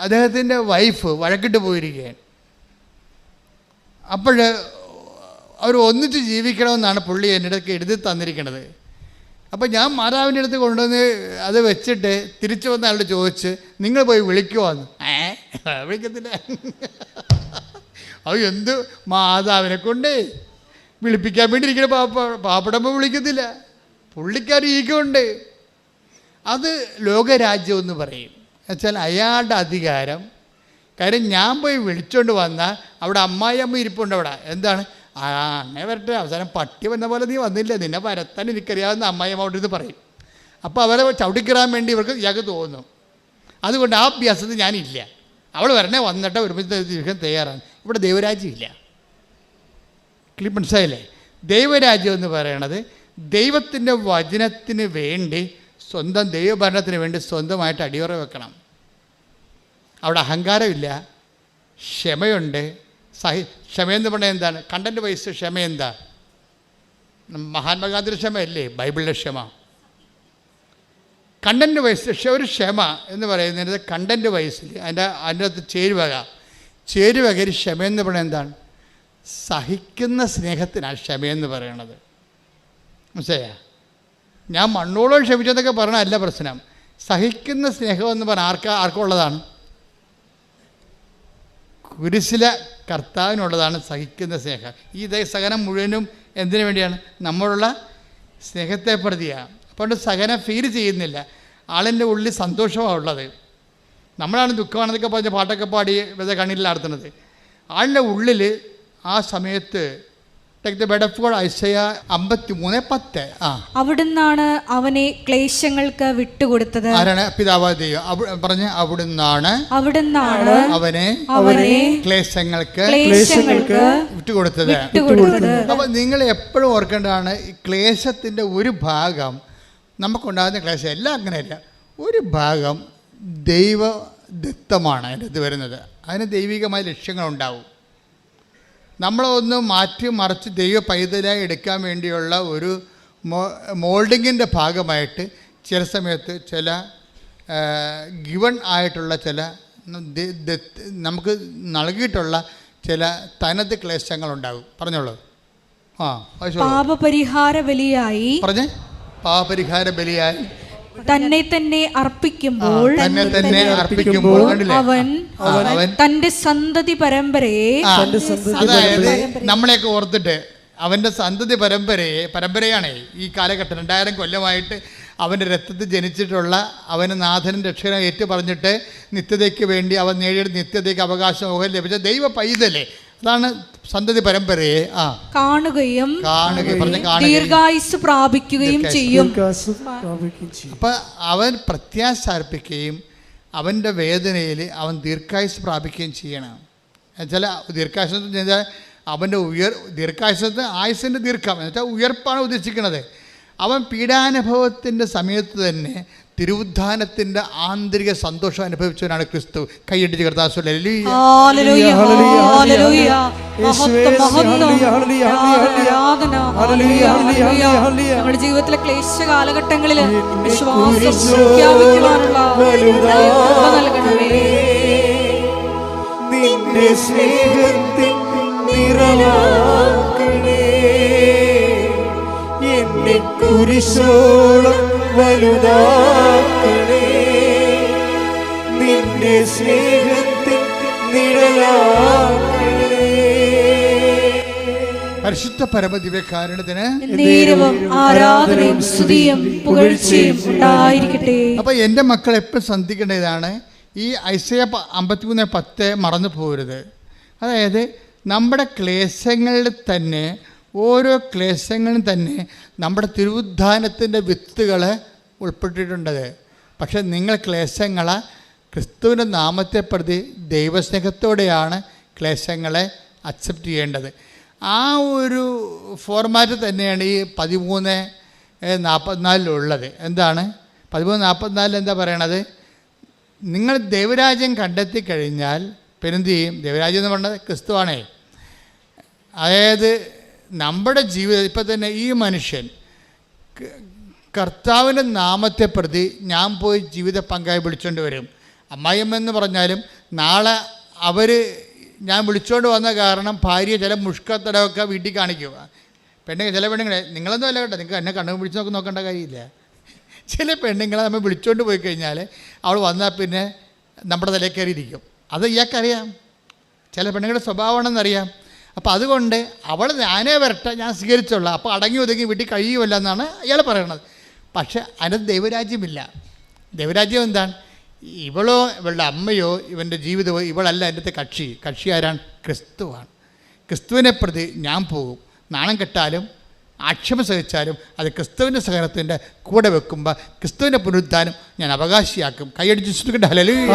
അദ്ദേഹത്തിൻ്റെ വൈഫ് വഴക്കിട്ട് പോയിരിക്കുകയാണ്. അപ്പോൾ അവർ ഒന്നിച്ച് ജീവിക്കണമെന്നാണ് പുള്ളി എൻ്റെ അടുത്ത് എഴുതി തന്നിരിക്കുന്നത്. അപ്പോൾ ഞാൻ മാതാവിൻ്റെ അടുത്ത് കൊണ്ടുവന്ന് അത് വെച്ചിട്ട് തിരിച്ചു വന്ന ആളോട് ചോദിച്ച്, നിങ്ങൾ പോയി വിളിക്കുമോന്ന്. വിളിക്കത്തില്ല. അത് എന്ത് മാതാവിനെ കൊണ്ട് വിളിപ്പിക്കാൻ വേണ്ടി ഇരിക്കുന്ന പാപ്പടമ്പോൾ വിളിക്കത്തില്ല. പുള്ളിക്കാർ ഈഗുണ്ട്. അത് ലോകരാജ്യം എന്ന് പറയും. എന്നുവെച്ചാൽ അയാളുടെ അധികാരം. കാര്യം ഞാൻ പോയി വിളിച്ചുകൊണ്ട് വന്നാൽ അവിടെ അമ്മായിയമ്മ ഇരിപ്പുണ്ട്. അവിടെ എന്താണ്, അങ്ങനെ വരട്ടെ, അവസാനം പട്ടി വന്ന പോലെ നീ വന്നില്ല, നിന്നെ വരത്താൻ എനിക്കറിയാവുന്ന അമ്മായിയമ്മ അവിടെ ഇത് പറയും. അപ്പോൾ അവരെ ചവിട്ടിക്കിറാൻ വേണ്ടി ഇയാൾക്ക് തോന്നും. അതുകൊണ്ട് ആ അഭ്യാസത്തിൽ ഞാനില്ല. അവൾ വരണേ വന്നിട്ട് ഒരുമിച്ച് ജീവിക്കാൻ തയ്യാറാണ്. ഇവിടെ ദൈവരാജ്യം ഇല്ല. മനസ്സിലായില്ലേ? ദൈവരാജ്യം എന്ന് പറയണത് ദൈവത്തിൻ്റെ വചനത്തിന് വേണ്ടി, സ്വന്തം ദൈവഭരണത്തിന് വേണ്ടി സ്വന്തമായിട്ട് അടിയുറ വെക്കണം. അവിടെ അഹങ്കാരമില്ല, ക്ഷമയുണ്ട്. ക്ഷമയെന്ന് പറഞ്ഞാൽ എന്താണ്? കണ്ടൻറ്റ് വൈസ് ക്ഷമ എന്താ? മഹാത്മാഗാന്ധിയുടെ ക്ഷമയല്ലേ ബൈബിളിലെ ക്ഷമ. കണ്ടൻറ്റ് വൈസ് ഒരു ക്ഷമ എന്ന് പറയുന്നത് കണ്ടൻറ്റ് വൈസിൽ അതിൻ്റെ അകത്ത് ചേരുവകര് ക്ഷമയെന്ന് പറയുന്നത് എന്താണ്? സഹിക്കുന്ന സ്നേഹത്തിനാണ് ക്ഷമയെന്ന് പറയണത്. മനസ്സിലായ? ഞാൻ മണ്ണോളം ക്ഷമിച്ചെന്നൊക്കെ പറഞ്ഞല്ല പ്രശ്നം. സഹിക്കുന്ന സ്നേഹം എന്ന് പറഞ്ഞാൽ ആർക്കുള്ളതാണ്? കുരിശിലെ കർത്താവിനുള്ളതാണ് സഹിക്കുന്ന സ്നേഹം. ഈ സഹനം മുഴുവനും എന്തിനു വേണ്ടിയാണ്? നമ്മളുള്ള സ്നേഹത്തെ പ്രതിയാണ്. അപ്പോൾ സഹനം ഫീൽ ചെയ്യുന്നില്ല, ആളിൻ്റെ ഉള്ളിൽ സന്തോഷമാണ് ഉള്ളത്. നമ്മളാണ് ദുഃഖമാണെന്നൊക്കെ പറഞ്ഞ് പാട്ടൊക്കെ പാടി വെറുതെ കണ്ണിലാടുത്തുന്നത്. ആളുടെ ഉള്ളിൽ ആ സമയത്ത് അവിടുന്നാണ് അവനെ ക്ലേശങ്ങൾക്ക് വിട്ടുകൊടുത്തത്. ആരാണ്? പിതാവായ ദൈവം പറഞ്ഞ് അവിടുന്നാണ് അവനെ ക്ലേശങ്ങൾക്ക് വിട്ടുകൊടുത്തത്. അപ്പൊ നിങ്ങൾ എപ്പോഴും ഓർക്കേണ്ടതാണ്, ഈ ക്ലേശത്തിന്റെ ഒരു ഭാഗം നമുക്കുണ്ടാകുന്ന ക്ലേശം എല്ലാം അങ്ങനെയല്ല, ഒരു ഭാഗം ദൈവദത്തമാണ് അതിനകത്ത് വരുന്നത്. അതിന് ദൈവികമായ ലക്ഷ്യങ്ങളുണ്ടാവും. നമ്മളൊന്ന് മാറ്റി മറിച്ച് ദൈവ പൈതലായി എടുക്കാൻ വേണ്ടിയുള്ള ഒരു മോൾഡിങ്ങിൻ്റെ ഭാഗമായിട്ട് ചില സമയത്ത് ചില ഗിവൺ ആയിട്ടുള്ള ചില നമുക്ക് നൽകിയിട്ടുള്ള ചില തനത് ക്ലേശങ്ങളുണ്ടാകും. പറഞ്ഞോളൂ. പാപപരിഹാര ബലിയായി പാപപരിഹാര ബലിയായി തന്നെ അർപ്പിക്കുമ്പോൾ അവൻ തന്റെ സന്തതി പരമ്പരയെ, അതായത് നമ്മളെയൊക്കെ ഓർത്തിട്ട് അവൻ്റെ സന്തതി പരമ്പരയാണ് ഈ കാലഘട്ടം 2000 കൊല്ലമായിട്ട് അവൻ്റെ രക്തത്തിൽ ജനിച്ചിട്ടുള്ള അവന് നാഥനും രക്ഷകനും ഏറ്റു പറഞ്ഞിട്ട് നിത്യതയ്ക്ക് വേണ്ടി അവൻ നേടിയെടുത്ത നിത്യതയ്ക്ക് അവകാശം ലഭിച്ച ദൈവ പൈതലേ, അതാണ് സന്തതി പരമ്പരയെ കാണുകയും ദീർഘായുസ് പ്രാപിക്കുകയും ചെയ്യും. അപ്പം അവൻ പ്രത്യാശ അർപ്പിക്കുകയും അവൻ്റെ വേദനയിൽ അവൻ ദീർഘായുസ് പ്രാപിക്കുകയും ചെയ്യണം. ചില ദീർഘായുസ് എന്ന് വെച്ചാൽ അവൻ്റെ ദീർഘായുസത്ത് ആയുസിൻ്റെ ദീർഘം എന്ന് വെച്ചാൽ ഉയർപ്പാണ് ഉദ്ദേശിക്കുന്നത്. അവൻ പീഡാനുഭവത്തിൻ്റെ സമയത്ത് തന്നെ തിരുവുദ്ധാനത്തിൻ്റെ ആന്തരിക സന്തോഷം അനുഭവിച്ചവനാണ് ക്രിസ്തു. കൈയടിച്ച് കർത്താവ് നമ്മുടെ ജീവിതത്തിലെ ക്ലേശ കാലഘട്ടങ്ങളിൽ വിശ്വാസം പ്രഖ്യാപിക്കുവാനുള്ള നൽകണമേ. നിന്റെ സ്നേഹത്തിൻ നിറവാക്കണേ, എന്നെ കുരിശോളം വലുതാക്കണേ, നിന്റെ സ്നേഹത്തിൻ നിഴലാക്കണേ. പരിശുദ്ധ പരമദിവ്യകാരുണ്യത്തിന് ആരാധനയും സ്തുതിയും പുകഴ്ചയും ഉണ്ടായിരിക്കട്ടെ. അപ്പൊ എൻ്റെ മക്കൾ എപ്പോഴും ശ്രദ്ധിക്കേണ്ടതാണ്, ഈ ഐസയ 53:10 മറന്നു പോകരുത്. അതായത് നമ്മുടെ ക്ലേശങ്ങളിൽ തന്നെ, ഓരോ ക്ലേശങ്ങളും തന്നെ നമ്മുടെ തിരുവുദ്ധാനത്തിൻ്റെ വിത്തുകൾ ഉൾപ്പെട്ടിട്ടുണ്ടത്. പക്ഷെ നിങ്ങൾ ക്ലേശങ്ങളെ ക്രിസ്തുവിൻ്റെ നാമത്തെ പ്രതി ദൈവസ്നേഹത്തോടെയാണ് ക്ലേശങ്ങളെ അക്സെപ്റ്റ് ചെയ്യേണ്ടത്. ആ ഒരു ഫോർമാറ്റ് തന്നെയാണ് ഈ 13:44 എന്താണ് 13:44 എന്താ പറയണത്? നിങ്ങൾ ദൈവരാജ്യം കണ്ടെത്തി കഴിഞ്ഞാൽ പിന്നെന്ത് ചെയ്യും? ദൈവരാജ്യം എന്ന് പറഞ്ഞത് ക്രിസ്തുവാണേ. അതായത് നമ്മുടെ ജീവിതം ഇപ്പം തന്നെ ഈ മനുഷ്യൻ കർത്താവിൻ്റെ നാമത്തെ പ്രതി ഞാൻ പോയി ജീവിത പങ്കായി വിളിച്ചുകൊണ്ട് വരും. അമ്മായിയമ്മെന്ന് പറഞ്ഞാലും നാളെ ഞാൻ വിളിച്ചുകൊണ്ട് വന്ന കാരണം ഭാര്യ ചില മുഷ്കത്തടമൊക്കെ വീട്ടിൽ കാണിക്കുക. ചില പെണ്ണുങ്ങളെ നിങ്ങളൊന്നും അല്ല കേട്ടോ, നിങ്ങൾക്ക് എന്നെ കണ്ണു പിടിച്ച് നോക്കേണ്ട കാര്യമില്ല. ചില പെണ്ണുങ്ങളെ നമ്മൾ വിളിച്ചുകൊണ്ട് പോയി കഴിഞ്ഞാൽ അവൾ വന്നാൽ പിന്നെ നമ്മുടെ തലയിൽ കയറിയിരിക്കും. അത് ഇയാൾക്കറിയാം, ചില പെണ്ണുങ്ങളുടെ സ്വഭാവമാണെന്നറിയാം. അപ്പോൾ അതുകൊണ്ട് അവൾ ഞാനേ വരട്ടെ, ഞാൻ സ്വീകരിച്ചോളാം, അപ്പോൾ അടങ്ങി ഒതുങ്ങി വീട്ടിൽ കഴിയുമല്ല എന്നാണ് ഇയാൾ പറയണത്. പക്ഷെ അതിനകത്ത് ദൈവരാജ്യമില്ല. ദൈവരാജ്യം എന്താണ്? ഇവളോ ഇവളുടെ അമ്മയോ ഇവൻ്റെ ജീവിതമോ ഇവളല്ല എൻ്റെ കക്ഷി ആരാണ്? ക്രിസ്തുവാണ്. ക്രിസ്തുവിനെ പ്രതി ഞാൻ പോകും. നാണം കെട്ടാലും ആക്ഷേപം സഹിച്ചാലും അത് ക്രിസ്തുവിൻ്റെ സഹനത്തിൻ്റെ കൂടെ വെക്കുമ്പോൾ ക്രിസ്തുവിൻ്റെ പുനരുദ്ധാനം ഞാൻ അവകാശിയാക്കും. കൈയടിച്ച് ശ്രദ്ധിക്കട്ടെ. ഹല്ലേലൂയ.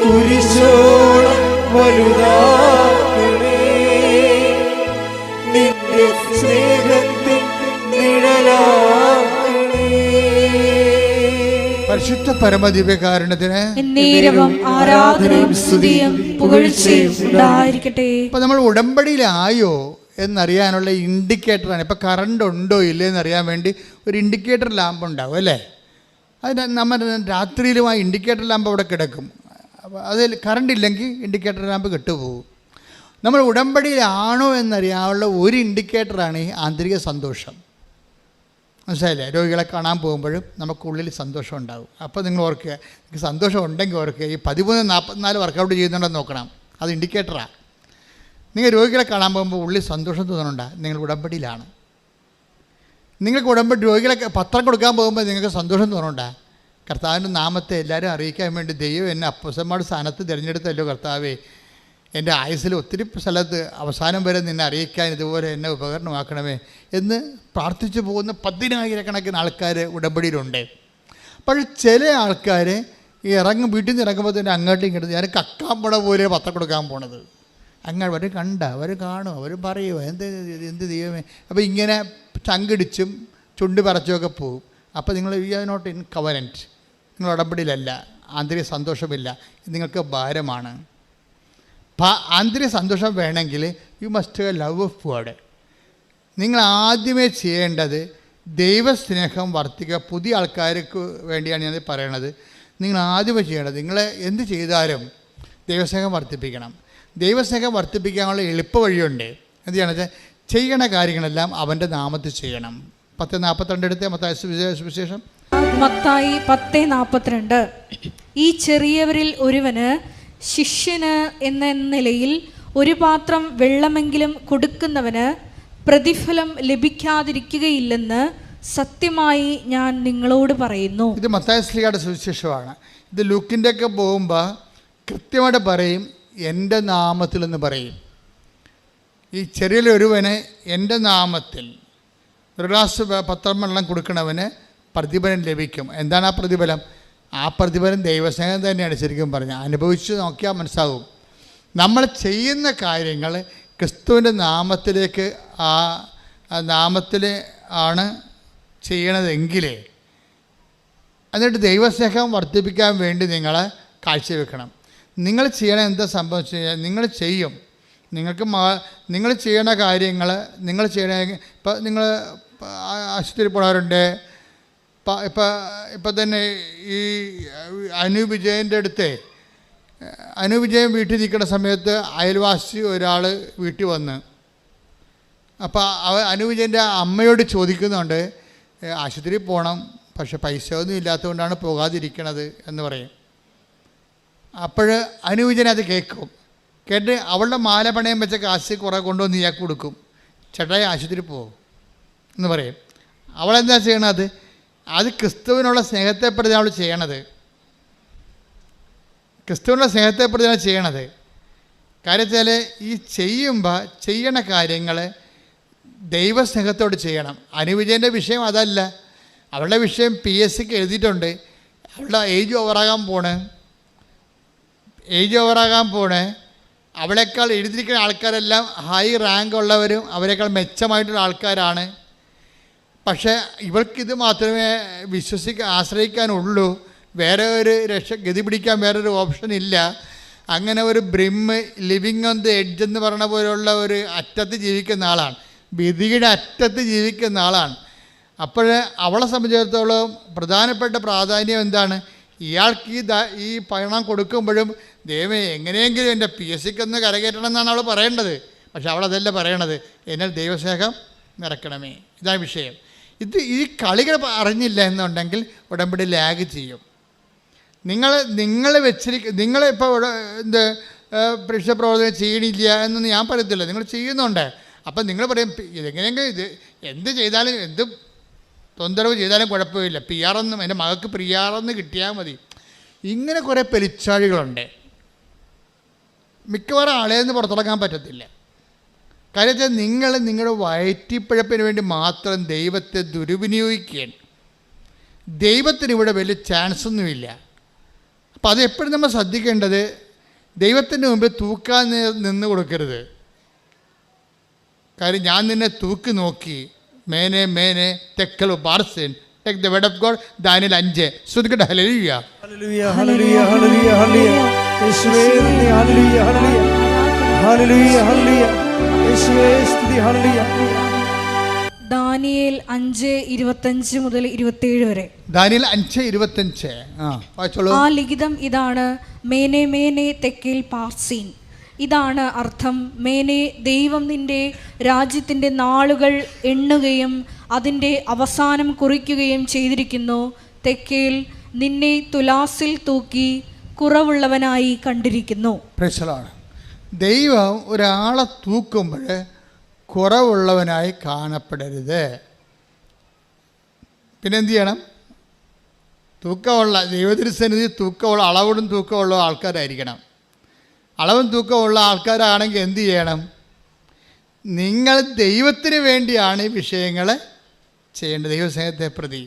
കുരിശോളം വലുതാക്കണേ. പരിശുദ്ധ പരമദിവ്യകാരുണ്യത്തിന് എന്നേരവും ആരാധനയും സ്തുതിയും പുകഴ്ചയും ഉണ്ടായിരിക്കട്ടെ. ഇപ്പം നമ്മൾ ഉടമ്പടിയിലായോ എന്നറിയാനുള്ള ഇൻഡിക്കേറ്ററാണ്. ഇപ്പം കറണ്ട് ഉണ്ടോ ഇല്ലേ എന്നറിയാൻ വേണ്ടി ഒരു ഇൻഡിക്കേറ്റർ ലാമ്പ് ഉണ്ടാവും അല്ലേ? അതിന് നമ്മൾ രാത്രിയിലും ആ ഇൻഡിക്കേറ്റർ ലാമ്പ് അവിടെ കിടക്കും. അപ്പോൾ അതിൽ കറണ്ട് ഇല്ലെങ്കിൽ ഇൻഡിക്കേറ്റർ ലാമ്പ് കെട്ടുപോകും. നമ്മൾ ഉടമ്പടിയിലാണോ എന്നറിയാനുള്ള ഒരു ഇൻഡിക്കേറ്ററാണ് ഈ ആന്തരിക സന്തോഷം. മനസ്സിലായില്ലേ? രോഗികളെ കാണാൻ പോകുമ്പോഴും നമുക്കുള്ളിൽ സന്തോഷം ഉണ്ടാകും. അപ്പോൾ നിങ്ങൾ ഓർക്കുക, നിങ്ങൾക്ക് സന്തോഷം ഉണ്ടെങ്കിൽ ഓർക്കുക, ഈ 13-44 വർക്കൗട്ട് ചെയ്യുന്നുണ്ടെന്ന് നോക്കണം. അത് ഇൻഡിക്കേറ്ററാണ്. നിങ്ങൾ രോഗികളെ കാണാൻ പോകുമ്പോൾ ഉള്ളിൽ സന്തോഷം തോന്നുന്നുണ്ടോ? നിങ്ങൾ ഉടമ്പടിയിലാണ്. നിങ്ങൾക്ക് ഉടമ്പടി രോഗികളെ പത്രം കൊടുക്കാൻ പോകുമ്പോൾ നിങ്ങൾക്ക് സന്തോഷം തോന്നുന്നുണ്ടോ? കർത്താവിൻ്റെ നാമത്തെ എല്ലാവരും അറിയിക്കാൻ വേണ്ടി ദൈവം എന്നെ അപ്പോസ്തലന്മാരുടെ സ്ഥാനത്ത് തിരഞ്ഞെടുത്തല്ലോ കർത്താവേ, എൻ്റെ ആയുസ്സിൽ ഒത്തിരി സ്ഥലത്ത് അവസാനം വരെ നിന്നെ അറിയിക്കാൻ ഇതുപോലെ എന്നെ ഉപകരണമാക്കണമേ എന്ന് പ്രാർത്ഥിച്ചു പോകുന്ന 10,000 ആൾക്കാർ ഉടമ്പടിയിലുണ്ട്. പക്ഷേ ചില ആൾക്കാർ ഈ വീട്ടിൽ നിന്ന് ഇറങ്ങുമ്പോൾ തന്നെ അങ്ങോട്ടും ഇങ്ങോട്ടും ഞാൻ കക്കാൻ പോണ പോലെ പത്രം കൊടുക്കാൻ പോണത്. അങ്ങനെ അവർ അവർ കാണും, അവർ പറയുമോ എന്ത് ദൈവമേ. അപ്പോൾ ഇങ്ങനെ ചങ്കിടിച്ചും ചുണ്ട് പറച്ചുമൊക്കെ പോകും. അപ്പോൾ നിങ്ങൾ you are not in covenant, നിങ്ങൾ ഉടമ്പടിയിലല്ല, ആന്തരിക സന്തോഷമില്ല, നിങ്ങൾക്ക് ഭാരമാണ്. ആന്തരിക സന്തോഷം വേണമെങ്കിൽ you must love of God. നിങ്ങൾ ആദ്യമേ ചെയ്യേണ്ടത് ദൈവസ്നേഹം വർദ്ധിക്കുക. പുതിയ ആൾക്കാർക്ക് വേണ്ടിയാണ് ഞാൻ പറയണത്. നിങ്ങൾ ആദ്യമേ ചെയ്യേണ്ടത്, നിങ്ങൾ എന്ത് ചെയ്താലും ദൈവസ്നേഹം വർദ്ധിപ്പിക്കണം. ദൈവസ്നേഹം വർദ്ധിപ്പിക്കാനുള്ള എളുപ്പ വഴിയുണ്ട്. എന്ത് ചെയ്യണത്? ചെയ്യണ കാര്യങ്ങളെല്ലാം അവൻ്റെ നാമത്തിൽ ചെയ്യണം. 10:42 എടുത്ത് മത്തായി സുവിശേഷം. മത്തായി 10:42. ഈ ചെറിയവരിൽ ഒരുവന് ശിഷ്യന് എന്ന നിലയിൽ ഒരു പാത്രം വെള്ളമെങ്കിലും കൊടുക്കുന്നവന് പ്രതിഫലം ലഭിക്കാതിരിക്കുകയില്ലെന്ന് സത്യമായി ഞാൻ നിങ്ങളോട് പറയുന്നു. ഇത് മത്തായി ശ്ലീഹയുടെ സുവിശേഷമാണ്. ഇത് ലൂക്കിൻ്റെ ഒക്കെ പോകുമ്പോൾ കൃത്യമായിട്ട് പറയും, എൻ്റെ നാമത്തിൽ എന്ന് പറയും. ഈ ചെറിയൊരുവന് എൻ്റെ നാമത്തിൽ ഒരു ഗ്ലാസ് പത്രം വെള്ളം കൊടുക്കണവന് പ്രതിഫലം ലഭിക്കും. എന്താണ് ആ പ്രതിഫലം? ആ പ്രതിഫലം ദൈവസ്നേഹം തന്നെയാണ്. ശരിക്കും പറഞ്ഞാൽ അനുഭവിച്ച് നോക്കിയാൽ മനസ്സാകും. നമ്മൾ ചെയ്യുന്ന കാര്യങ്ങൾ ക്രിസ്തുവിൻ്റെ നാമത്തിലേക്ക് ആ നാമത്തിൽ ആണ് ചെയ്യണതെങ്കിൽ എന്നിട്ട് ദൈവസ്നേഹം വർദ്ധിപ്പിക്കാൻ വേണ്ടി നിങ്ങൾ കാഴ്ചവെക്കണം. നിങ്ങൾ ചെയ്യണ എന്താ സംഭവിച്ചു കഴിഞ്ഞാൽ നിങ്ങൾ ചെയ്യും. നിങ്ങൾ ചെയ്യണ കാര്യങ്ങൾ നിങ്ങൾ ചെയ്യണ ഇപ്പം നിങ്ങൾ ആശുപത്രിയിൽ പോണവരുണ്ട്. ഇപ്പം തന്നെ ഈ അനൂപ് വിജയൻ്റെ അടുത്ത് അനൂപ് വിജയൻ വീട്ടിൽ നിൽക്കുന്ന സമയത്ത് അയൽവാസി ഒരാൾ വീട്ടിൽ വന്ന്, അപ്പോൾ അനൂപ് വിജയൻ്റെ അമ്മയോട് ചോദിക്കുന്നുണ്ട്, ആശുപത്രിയിൽ പോകണം, പക്ഷെ പൈസ ഒന്നും ഇല്ലാത്തതുകൊണ്ടാണ് പോകാതിരിക്കണത് എന്ന് പറയും. അപ്പോൾ അനൂപ് വിജയൻ അത് കേൾക്കും. കേട്ട് അവളുടെ മാല പണയം വെച്ച കാശ് കുറേ കൊണ്ടുവന്ന് ഇയാൾക്ക് കൊടുക്കും. ചേട്ടായി ആശുപത്രി പോകും എന്ന് പറയും. അവളെന്താ ചെയ്യണത്? അത് ക്രിസ്തുവിനുള്ള സ്നേഹത്തെപ്പെടുത്തി അവൾ ചെയ്യണത്. ക്രിസ്തുവിനുള്ള സ്നേഹത്തെപ്പെടുത്തിയാണ് ചെയ്യണത്. കാര്യം വെച്ചാൽ ഈ ചെയ്യുമ്പോൾ ചെയ്യണ കാര്യങ്ങൾ ദൈവസ്നേഹത്തോട് ചെയ്യണം. അനുവിജയൻ്റെ വിഷയം അതല്ല. അവളുടെ വിഷയം PSCക്ക് എഴുതിയിട്ടുണ്ട്. അവളുടെ ഏജ് ഓവറാകാൻ പോണേ. അവളേക്കാൾ എഴുതിയിരിക്കുന്ന ആൾക്കാരെല്ലാം ഹൈ റാങ്ക് ഉള്ളവരും അവരെക്കാൾ മെച്ചമായിട്ടുള്ള ആൾക്കാരാണ്. പക്ഷേ ഇവൾക്കിത് മാത്രമേ ആശ്രയിക്കാനുള്ളൂ. വേറെ ഒരു ഗതി പിടിക്കാൻ വേറൊരു ഓപ്ഷൻ ഇല്ല. അങ്ങനെ ഒരു ലിവിങ് ഓൺ ദി എഡ്ജ് എന്ന് പറയുന്ന പോലുള്ള ഒരു അറ്റത്ത് ജീവിക്കുന്ന ആളാണ്, വിധിയുടെ അറ്റത്ത് ജീവിക്കുന്ന ആളാണ്. അപ്പോൾ അവളെ സംബന്ധിച്ചിടത്തോളം പ്രധാനപ്പെട്ട പ്രാധാന്യം എന്താണ്? ഇയാൾക്ക് ഈ പണം കൊടുക്കുമ്പോഴും ദൈവമേ എങ്ങനെയെങ്കിലും എൻ്റെ PSCക്ക് ഒന്ന് കരകയറ്റണം എന്നാണ് അവൾ പറയേണ്ടത്. പക്ഷെ അവളതല്ല പറയണത്, എന്നാൽ ദൈവസ്നേഹം നിറയ്ക്കണമേ. ഇതാണ് വിഷയം. ഈ കളികൾ അറിഞ്ഞില്ല എന്നുണ്ടെങ്കിൽ ഉടമ്പടി ലാഗ് ചെയ്യും. നിങ്ങളിപ്പോൾ പരീക്ഷ പ്രവർത്തനം ചെയ്യണില്ല എന്നൊന്നും ഞാൻ പറയത്തില്ല, നിങ്ങൾ ചെയ്യുന്നുണ്ട്. അപ്പം നിങ്ങൾ പറയും ഇതെങ്ങനെയെങ്കിലും എന്ത് ചെയ്താലും എന്ത് തൊന്തരവ് ചെയ്താലും കുഴപ്പമില്ല, PR എൻ്റെ മകൾക്ക് PR കിട്ടിയാൽ മതി. ഇങ്ങനെ കുറേ പെരിച്ചാഴികളുണ്ട്. മിക്കവാറും ആളേന്ന് പുറത്തിറങ്ങാൻ പറ്റത്തില്ല. കാര്യം വെച്ചാൽ നിങ്ങൾ നിങ്ങളുടെ വയറ്റിപ്പഴപ്പിന് വേണ്ടി മാത്രം ദൈവത്തെ ദുർവിനിയോഗിക്കുകയാണ്. ദൈവത്തിന് ഇവിടെ വലിയ ചാൻസൊന്നുമില്ല. അപ്പോൾ അത് എപ്പോഴും നമ്മൾ ശ്രദ്ധിക്കേണ്ടത്, ദൈവത്തിൻ്റെ മുമ്പിൽ തൂക്കാൻ നിന്ന് കൊടുക്കരുത്. കാര്യം ഞാൻ നിന്നെ തൂക്കി നോക്കി, മേനെ മേനെ തെക്കൽ ബാർസൻ take the word of God. Daniel 5. ശ്രദ്ധിക്കട്ടെ. ഹല്ലേലൂയ. ഹല്ലേലൂയ, ഹല്ലേലൂയ, ഹല്ലേലൂയ, ഹല്ലേലൂയ. യേശുവേ നന്ദി. ഹല്ലേലൂയ, ഹല്ലേലൂയ. ഹല്ലേലൂയ, ഹല്ലേലൂയ. യേശുവേ സ്തുതി. ഹല്ലേലൂയ. ദാനിയേൽ 5:25 മുതൽ 27 വരെ. ദാനിയേൽ 5:25. വായിച്ചോളൂ. ആ ലിഖിതം ഇതാണ്: മേനെ മേനെ തെക്കേൽ പാർസീൻ. ഇതാണ് അർത്ഥം: മേനെ, ദൈവം നിന്റെ രാജ്യത്തിൻ്റെ നാളുകൾ എണ്ണുകയും അതിൻ്റെ അവസാനം കുറിക്കുകയും ചെയ്തിരിക്കുന്നു. തെക്കേൽ, നിന്നെ തുലാസിൽ തൂക്കി കുറവുള്ളവനായി കണ്ടിരിക്കുന്നു. പ്രശ്നമാണ്. ദൈവം ഒരാളെ തൂക്കുമ്പോൾ കുറവുള്ളവനായി കാണപ്പെടരുത്. പിന്നെന്ത് ചെയ്യണം? തൂക്കമുള്ള ദൈവത്തിരുസന്നിധി തൂക്കമുള്ള അളവിടും തൂക്കമുള്ള ആൾക്കാരായിരിക്കണം. അളവും തൂക്കമുള്ള ആൾക്കാരാണെങ്കിൽ എന്ത് ചെയ്യണം? നിങ്ങൾ ദൈവത്തിന് വേണ്ടിയാണ് ഈ വിഷയങ്ങൾ ചെയ്യേണ്ടത്, ദൈവസ്നേഹത്തെ പ്രതി.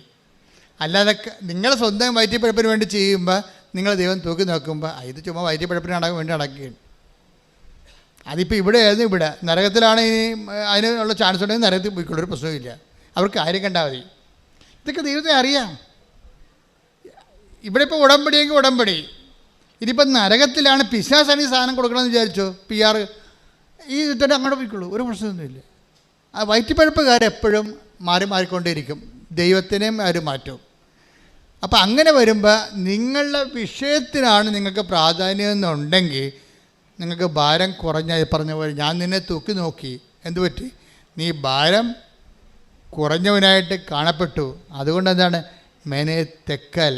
അല്ലാതെ നിങ്ങൾ സ്വന്തം വയറ്റിപ്പഴപ്പിന് വേണ്ടി ചെയ്യുമ്പോൾ നിങ്ങൾ ദൈവം തൂക്കി നോക്കുമ്പോൾ ഇത് ചുമ്മാ വയറ്റിപ്പഴപ്പിന് വേണ്ടി നടക്കുകയാണ്. അതിപ്പോൾ ഇവിടെ ആയിരുന്നു. ഇവിടെ നരകത്തിലാണ് ഇനി അതിനുള്ള ചാൻസ് ഉണ്ടെങ്കിൽ നരകത്തിൽ പോയിക്കൊള്ളൊരു പ്രശ്നമില്ല. അവർക്ക് കാര്യം കണ്ടാൽ മതി. ഇതൊക്കെ ദൈവത്തെ അറിയാം. ഇവിടെ ഇപ്പോൾ ഉടമ്പടിയെങ്കിൽ ഉടമ്പടി. ഇതിപ്പോൾ നരകത്തിലാണ് പിശാസാണ് ഈ സാധനം കൊടുക്കണമെന്ന് വിചാരിച്ചോ, PR ഈ ഇതിട്ട് അങ്ങോട്ട് പോയിക്കൊള്ളൂ, ഒരു പ്രശ്നമൊന്നുമില്ല. ആ വയറ്റിപ്പഴപ്പുകാരെപ്പോഴും മാറിക്കൊണ്ടേയിരിക്കും. ദൈവത്തിനെയും അവർ മാറ്റും. അപ്പം അങ്ങനെ വരുമ്പോൾ നിങ്ങളുടെ വിഷയത്തിനാണ് നിങ്ങൾക്ക് പ്രാധാന്യം എന്നുണ്ടെങ്കിൽ നിങ്ങൾക്ക് ഭാരം കുറഞ്ഞ പറഞ്ഞ പോലെ ഞാൻ നിന്നെ തൂക്കി നോക്കി. എന്തു പറ്റി? നീ ഭാരം കുറഞ്ഞവനായിട്ട് കാണപ്പെട്ടു. അതുകൊണ്ട് എന്താണ്? മേനെ തെക്കൽ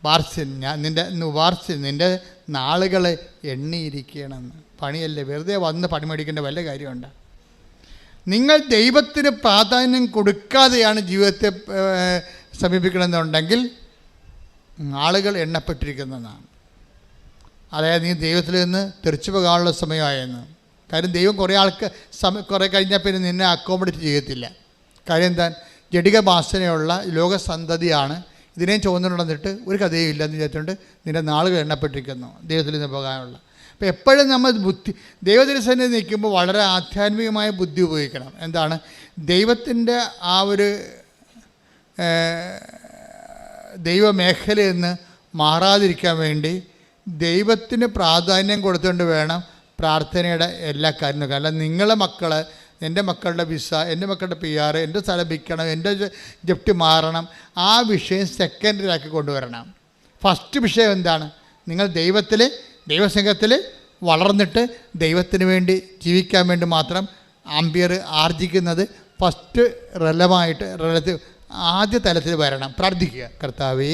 വാർസിൻ, ഞാൻ നിൻ്റെ നാളുകൾ എണ്ണിയിരിക്കണമെന്ന്. പണിയല്ലേ, വെറുതെ വന്ന് പണി മേടിക്കേണ്ട വല്ല കാര്യമുണ്ട്? നിങ്ങൾ ദൈവത്തിന് പ്രാധാന്യം കൊടുക്കാതെയാണ് ജീവിതത്തെ സമീപിക്കണമെന്നുണ്ടെങ്കിൽ ആളുകൾ എണ്ണപ്പെട്ടിരിക്കുന്നതാണ്. അതായത് നീ ദൈവത്തിൽ നിന്ന് തെറിച്ചു പോകാനുള്ള സമയമായെന്ന്. കാര്യം ദൈവം കുറേ കഴിഞ്ഞാൽ പിന്നെ നിന്നെ അക്കോമഡേറ്റ് ചെയ്യത്തില്ല. കാര്യം എന്താ? ജഡിക വാസനയുള്ള ലോകസന്തതിയാണ്. ഇതിനെയും ചുവന്നുകൊണ്ടിട്ട് ഒരു കഥയും ഇല്ലെന്ന് വിചാരിച്ചുകൊണ്ട് നിൻ്റെ നാളുകൾ എണ്ണപ്പെട്ടിരിക്കുന്നു ദൈവത്തിൽ നിന്ന് പോകാനുള്ള. അപ്പോൾ എപ്പോഴും നമ്മൾ ദൈവത്തിൻ്റെ നിൽക്കുമ്പോൾ വളരെ ആധ്യാത്മികമായ ബുദ്ധി ഉപയോഗിക്കണം. എന്താണ്? ദൈവത്തിൻ്റെ ആ ഒരു ദൈവമേഖലയിൽ നിന്ന് മാറാതിരിക്കാൻ വേണ്ടി ദൈവത്തിന് പ്രാധാന്യം കൊടുത്തുകൊണ്ട് വേണം പ്രാർത്ഥനയുടെ എല്ലാ കാര്യങ്ങളും. അല്ല നിങ്ങളെ മക്കൾ, എൻ്റെ മക്കളുടെ വിസ, എൻ്റെ മക്കളുടെ PR, എൻ്റെ സ്ഥലം വിൽക്കണം, എൻ്റെ ജപ്തി മാറണം, ആ വിഷയം സെക്കൻഡറിയാക്കി കൊണ്ടുവരണം. ഫസ്റ്റ് വിഷയം എന്താണ്? നിങ്ങൾ ദൈവസ്നേഹത്തിൽ വളർന്നിട്ട് ദൈവത്തിന് വേണ്ടി ജീവിക്കാൻ വേണ്ടി മാത്രം ആംബിയർ ആർജിക്കുന്നത് ഫസ്റ്റ് ആദ്യ തലത്തിൽ വരണം. പ്രാർത്ഥിക്കുക. കർത്താവേ,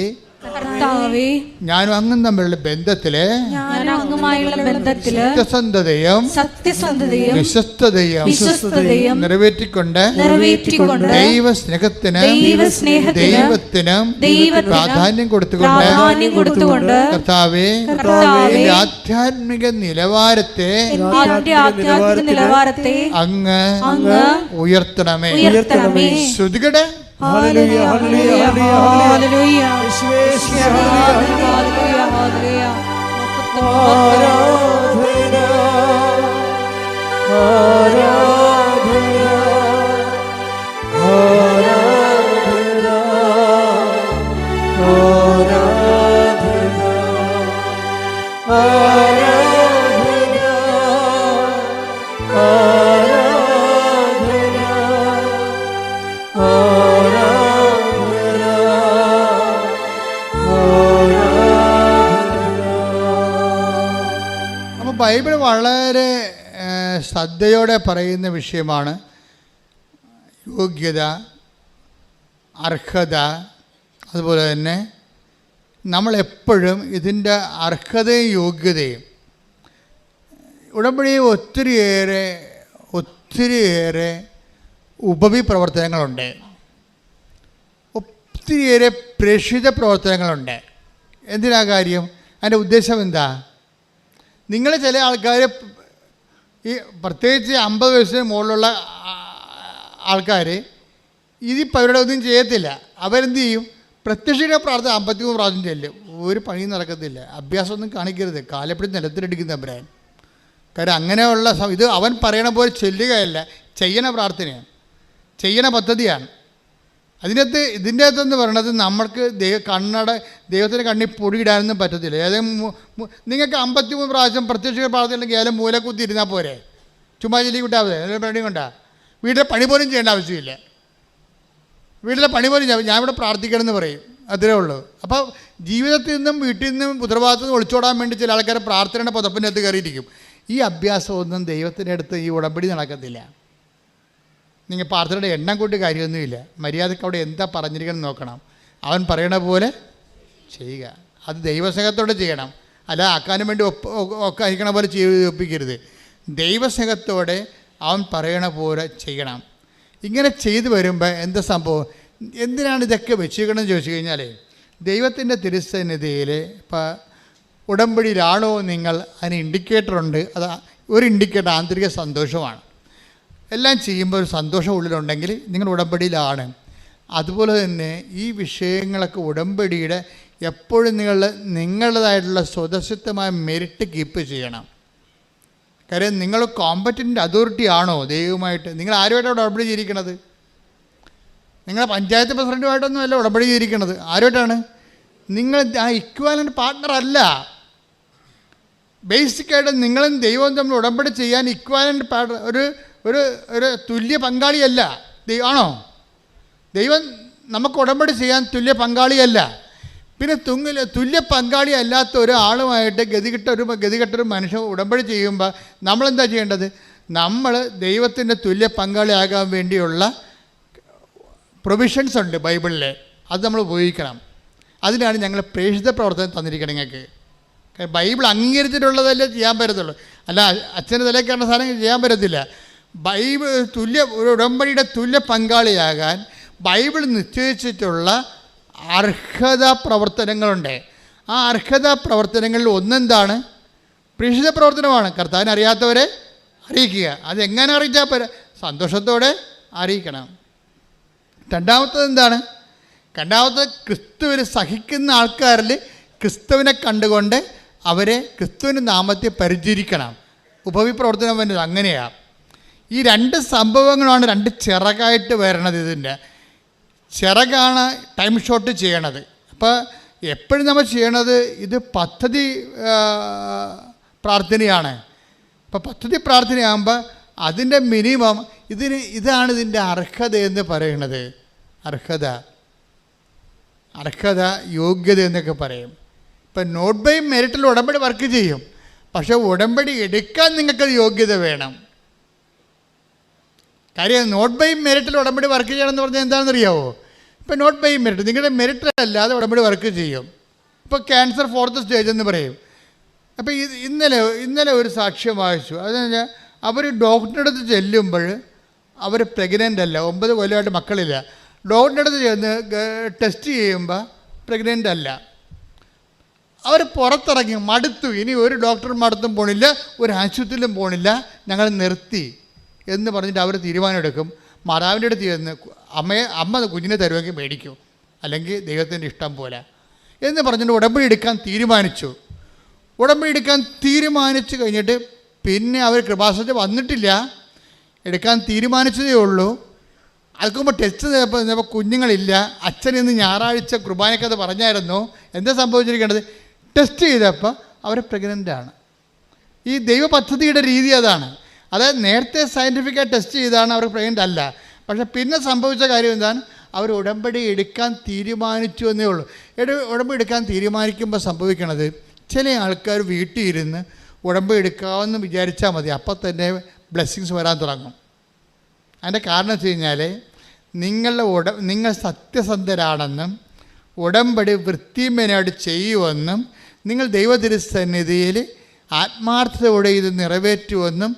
ഞാനും അങ്ങും തമ്മിലുള്ള ബന്ധത്തില് സത്യസന്ധതയും വിശ്വസ്തതയും നിറവേറ്റിക്കൊണ്ട് ദൈവസ്നേഹത്തിനും ദൈവത്തിനും പ്രാധാന്യം കൊടുത്തുകൊണ്ട് കർത്താവേ, ആധ്യാത്മിക നിലവാരത്തെ അങ്ങ് ഉയർത്തണമേ. ശ്രുതികടെ ഹല്ലേലൂയ, ഹല്ലേലൂയ, ഹല്ലേലൂയ. യേശുവേ സ്തുതി. ഹല്ലേലൂയ, ഹല്ലേലൂയ. ആരാധന, ആരാധന, ആരാധന, ആരാധന, ബൈബിൾ വളരെ ശ്രദ്ധയോടെ പറയുന്ന വിഷയമാണ് യോഗ്യത, അർഹത. അതുപോലെ തന്നെ നമ്മളെപ്പോഴും ഇതിൻ്റെ അർഹതയും യോഗ്യതയും ഉടമ്പടിയിൽ ഒത്തിരിയേറെ ഉപവിപ്രവർത്തനങ്ങളുണ്ട്, ഒത്തിരിയേറെ പ്രേക്ഷിത പ്രവർത്തനങ്ങളുണ്ട്. എന്തിനാ കാര്യം? അതിൻ്റെ ഉദ്ദേശം എന്താ? നിങ്ങൾ ചില ആൾക്കാർ ഈ പ്രത്യേകിച്ച് 50 വയസ്സിന് മുകളിലുള്ള ആൾക്കാർ ഇതിപ്പോൾ അവരുടെ ഒന്നും ചെയ്യത്തില്ല. അവരെന്ത് ചെയ്യും? പ്രത്യക്ഷിക പ്രാർത്ഥന 53 പ്രാവശ്യം ചെല്ലും. ഒരു പണിയും നടക്കത്തില്ല. അഭ്യാസമൊന്നും കാണിക്കരുത്. കാലപ്പടി നിലത്തിലടിക്കുന്ന അഭിപ്രായം. കാര്യം അങ്ങനെയുള്ള ഇത് അവൻ പറയണ പോലെ ചെല്ലുകയല്ല, ചെയ്യണ പ്രാർത്ഥനയാണ്, ചെയ്യണ പദ്ധതിയാണ്. ഇതിൻ്റെ അകത്തെന്ന് പറയണത് നമ്മൾക്ക് ദൈവത്തിൻ്റെ കണ്ണിൽ പൊടിയിടാനൊന്നും പറ്റത്തില്ല. നിങ്ങൾക്ക് 53 പ്രാവശ്യം പ്രത്യക്ഷ പ്രാർത്ഥനയില്ലെങ്കിൽ ഏതായാലും മൂലക്കുത്തി ഇരുന്നാൽ പോരെ, ചുമ്മാ ചെല്ലി വിട്ടാൽ മതി, പണി കൊണ്ടാ. വീട്ടിലെ പണി പോലും ചെയ്യേണ്ട ആവശ്യമില്ല. വീട്ടിലെ പണി പോലും ഞാൻ ഇവിടെ പ്രാർത്ഥിക്കണമെന്ന് പറയും, അത്രേ ഉള്ളൂ. അപ്പോൾ ജീവിതത്തിൽ നിന്നും വീട്ടിൽ നിന്നും ഉത്തരവാദിത്തത്തിൽ നിന്ന് ഒളിച്ചോടാൻ വേണ്ടി ചില ആൾക്കാർ പ്രാർത്ഥനയുടെ പുതപ്പിൻ്റെ അകത്ത് കയറിയിരിക്കും. ഈ അഭ്യാസമൊന്നും ദൈവത്തിൻ്റെ അടുത്ത് ഈ ഉടമ്പടി നടക്കത്തില്ല. നിങ്ങൾ പ്രാർത്ഥനയുടെ എണ്ണം കൊണ്ട് കാര്യമൊന്നുമില്ല. മര്യാദക്ക് അവിടെ എന്താ പറഞ്ഞിരിക്കണം നോക്കണം, അവൻ പറയണ പോലെ ചെയ്യുക. അത് ദൈവസ്നേഹത്തോടെ ചെയ്യണം, അല്ല ആക്കാനും വേണ്ടി ഒക്കെ അയക്കണ പോലെ ചെയ്ത് ഒപ്പിക്കരുത്. ദൈവസ്നേഹത്തോടെ അവൻ പറയണ പോലെ ചെയ്യണം. ഇങ്ങനെ ചെയ്തു വരുമ്പോൾ എന്താ സംഭവം, എന്തിനാണ് ഇതൊക്കെ വെച്ചിരിക്കണമെന്ന് ചോദിച്ചു കഴിഞ്ഞാൽ, ദൈവത്തിൻ്റെ തിരുസന്നിധിയിൽ ഇപ്പോൾ ഉടമ്പടിയിലാണോ നിങ്ങൾ, അതിന് ഇൻഡിക്കേറ്ററുണ്ട്. അത് ഒരു ഇൻഡിക്കേറ്റർ ആന്തരിക സന്തോഷമാണ്. എല്ലാം ചെയ്യുമ്പോൾ ഒരു സന്തോഷം ഉള്ളിലുണ്ടെങ്കിൽ നിങ്ങൾ ഉടമ്പടിയിലാണ്. അതുപോലെ തന്നെ ഈ വിഷയങ്ങളൊക്കെ ഉടമ്പടിയുടെ എപ്പോഴും നിങ്ങളുടേതായിട്ടുള്ള സ്വതസിദ്ധമായ മെരിറ്റ് കീപ്പ് ചെയ്യണം. കാര്യം നിങ്ങൾ കോമ്പറ്റൻ്റ് അതോറിറ്റി ആണോ ദൈവമായിട്ട്? നിങ്ങൾ ആരുമായിട്ടാണ് ഉടമ്പടി ചെയ്തിരിക്കണത്? നിങ്ങൾ പഞ്ചായത്ത് പ്രസിഡൻറ്റുമായിട്ടൊന്നും അല്ല ഉടമ്പടി ചെയ്തിരിക്കണത്. ആരുമായിട്ടാണ്? നിങ്ങൾ ആ ഇക്വാലൻ്റ് പാർട്ട്ണർ അല്ല. ബേസിക്കായിട്ട് നിങ്ങളും ദൈവവും തമ്മിൽ ഉടമ്പടി ചെയ്യാൻ ഇക്വാലൻ്റ് പാർട്ട്ണർ, ഒരു തുല്യ പങ്കാളിയല്ല. ആണോ? ദൈവം നമുക്ക് ഉടമ്പടി ചെയ്യാൻ തുല്യ പങ്കാളിയല്ല. പിന്നെ തുല്യ പങ്കാളി അല്ലാത്ത ഒരാളുമായിട്ട് ഗതികെട്ടൊരു മനുഷ്യൻ ഉടമ്പടി ചെയ്യുമ്പോൾ നമ്മളെന്താ ചെയ്യേണ്ടത്? നമ്മൾ ദൈവത്തിൻ്റെ തുല്യ പങ്കാളിയാകാൻ വേണ്ടിയുള്ള പ്രൊവിഷൻസ് ഉണ്ട് ബൈബിളിൽ, അത് നമ്മൾ ഉപയോഗിക്കണം. അതിനാണ് ഞങ്ങൾ പ്രേക്ഷിത പ്രവർത്തനം തന്നിരിക്കണം നിങ്ങൾക്ക്. ബൈബിൾ അംഗീകരിച്ചിട്ടുള്ളതല്ലേ ചെയ്യാൻ പറ്റത്തുള്ളൂ, അല്ല അച്ഛൻ്റെ തലക്കാരുടെ സാധനം ചെയ്യാൻ പറ്റത്തില്ല. ഒരു ഉടമ്പടിയുടെ തുല്യ പങ്കാളിയാകാൻ ബൈബിൾ നിശ്ചയിച്ചിട്ടുള്ള അർഹതാ പ്രവർത്തനങ്ങളുണ്ട്. ആ അർഹതാ പ്രവർത്തനങ്ങളിൽ ഒന്നെന്താണ്? പ്രേക്ഷിത പ്രവർത്തനമാണ്. കർത്താവിനെ അറിയാത്തവരെ അറിയിക്കുക. അതെങ്ങനെ അറിയിച്ചാൽ പോരാ, സന്തോഷത്തോടെ അറിയിക്കണം. രണ്ടാമത്തത് എന്താണ്? ക്രിസ്തുവിൽ സഹിക്കുന്ന ആൾക്കാരിൽ ക്രിസ്തുവിനെ കണ്ടുകൊണ്ട് അവരെ ക്രിസ്തുവിൻ്റെ നാമത്തെ പരിചരിക്കണം. ഉപവിപ്രവർത്തനം വേണ്ടത് അങ്ങനെയാണ്. ഈ രണ്ട് സംഭവങ്ങളാണ് രണ്ട് ചിറകായിട്ട് വരണത്. ഇതിൻ്റെ ചിറകാണ് ടൈം ഷോട്ട് ചെയ്യണത്. അപ്പോൾ എപ്പോഴും നമ്മൾ ചെയ്യണത് ഇത് പദ്ധതി പ്രാർത്ഥനയാണ്. അപ്പോൾ പദ്ധതി പ്രാർത്ഥനയാകുമ്പോൾ അതിൻ്റെ മിനിമം ഇതാണ് ഇതിൻ്റെ അർഹത എന്ന് പറയുന്നത്. അർഹത യോഗ്യത എന്നൊക്കെ പറയും. ഇപ്പം നോട്ട് ബൈ മെറിറ്റിൽ ഉടമ്പടി വർക്ക് ചെയ്യും, പക്ഷേ ഉടമ്പടി എടുക്കാൻ നിങ്ങൾക്കത് യോഗ്യത വേണം. കാര്യം നോട്ട് ബൈ മെറിറ്റിൽ ഉടമ്പടി വർക്ക് ചെയ്യണമെന്ന് പറഞ്ഞാൽ എന്താണെന്ന് അറിയാവോ? ഇപ്പോൾ നോട്ട് ബൈ മെറിറ്റ്, നിങ്ങളുടെ മെറിറ്റ് അല്ലാതെ ഉടമ്പടി വർക്ക് ചെയ്യും. ഇപ്പോൾ ക്യാൻസർ 4th സ്റ്റേജ് എന്ന് പറയും. അപ്പോൾ ഇന്നലെ ഒരു സാക്ഷ്യം വായിച്ചു. അതെന്ന് വെച്ചാൽ അവർ ഡോക്ടറുടെ അടുത്ത് ചെല്ലുമ്പോൾ അവർ പ്രഗ്നൻ്റ് അല്ല, 9 കൊല്ലമായിട്ട് മക്കളില്ല. ഡോക്ടറുടെ അടുത്ത് ചെന്ന് ടെസ്റ്റ് ചെയ്യുമ്പോൾ പ്രഗ്നൻ്റ് അല്ല. അവർ പുറത്തിറങ്ങി മടുത്തു. ഇനി ഒരു ഡോക്ടറും അടുത്തും പോണില്ല, ഒരു ആശുപത്രിയിലും പോണില്ല, ഞങ്ങൾ നിർത്തി എന്ന് പറഞ്ഞിട്ട് അവർ തീരുമാനമെടുക്കും. മാതാവിൻ്റെ അടുത്ത് ചെന്ന് അമ്മ കുഞ്ഞിനെ തരുമെങ്കിൽ മേടിക്കും, അല്ലെങ്കിൽ ദൈവത്തിൻ്റെ ഇഷ്ടം പോലെ എന്ന് പറഞ്ഞിട്ട് ഉടമ്പടി എടുക്കാൻ തീരുമാനിച്ചു. കഴിഞ്ഞിട്ട് പിന്നെ അവർ കൃപാസനത്തിൽ വന്നിട്ടില്ല, എടുക്കാൻ തീരുമാനിച്ചതേ ഉള്ളൂ. അതുക്കുമ്പോൾ ടെസ്റ്റ് ചെയ്തപ്പോൾ കുഞ്ഞുങ്ങളില്ല. അച്ഛൻ ഇന്ന് ഞായറാഴ്ച കുർബാനയ്ക്കത് പറഞ്ഞായിരുന്നു. എന്താ സംഭവിച്ചിരിക്കേണ്ടത്? ടെസ്റ്റ് ചെയ്തപ്പോൾ അവർ പ്രഗ്നൻ്റാണ്. ഈ ദൈവ പദ്ധതിയുടെ രീതി അതാണ്. അതായത് നേരത്തെ സയൻറ്റിഫിക്കായി ടെസ്റ്റ് ചെയ്താണ് അവർ പ്രഗ്നൻ്റ് അല്ല. പക്ഷേ പിന്നെ സംഭവിച്ച കാര്യം എന്താണ്? അവർ ഉടമ്പടി എടുക്കാൻ തീരുമാനിച്ചു എന്നേ ഉള്ളൂ. ഉടമ്പടി എടുക്കാൻ തീരുമാനിക്കുമ്പോൾ സംഭവിക്കണത്, ചില ആൾക്കാർ വീട്ടിൽ ഇരുന്ന് ഉടമ്പടി എടുക്കാമെന്ന് വിചാരിച്ചാൽ മതി, അപ്പം തന്നെ ബ്ലെസ്സിങ്സ് വരാൻ തുടങ്ങും. അതിൻ്റെ കാരണം വെച്ച് കഴിഞ്ഞാൽ നിങ്ങൾ സത്യസന്ധരാണെന്നും ഉടമ്പടി വൃത്തിമേനായിട്ട് ചെയ്യുമെന്നും നിങ്ങൾ ദൈവതിരുസന്നിധിയിൽ ആത്മാർത്ഥതയോടെ ഇത് നിറവേറ്റുമെന്നും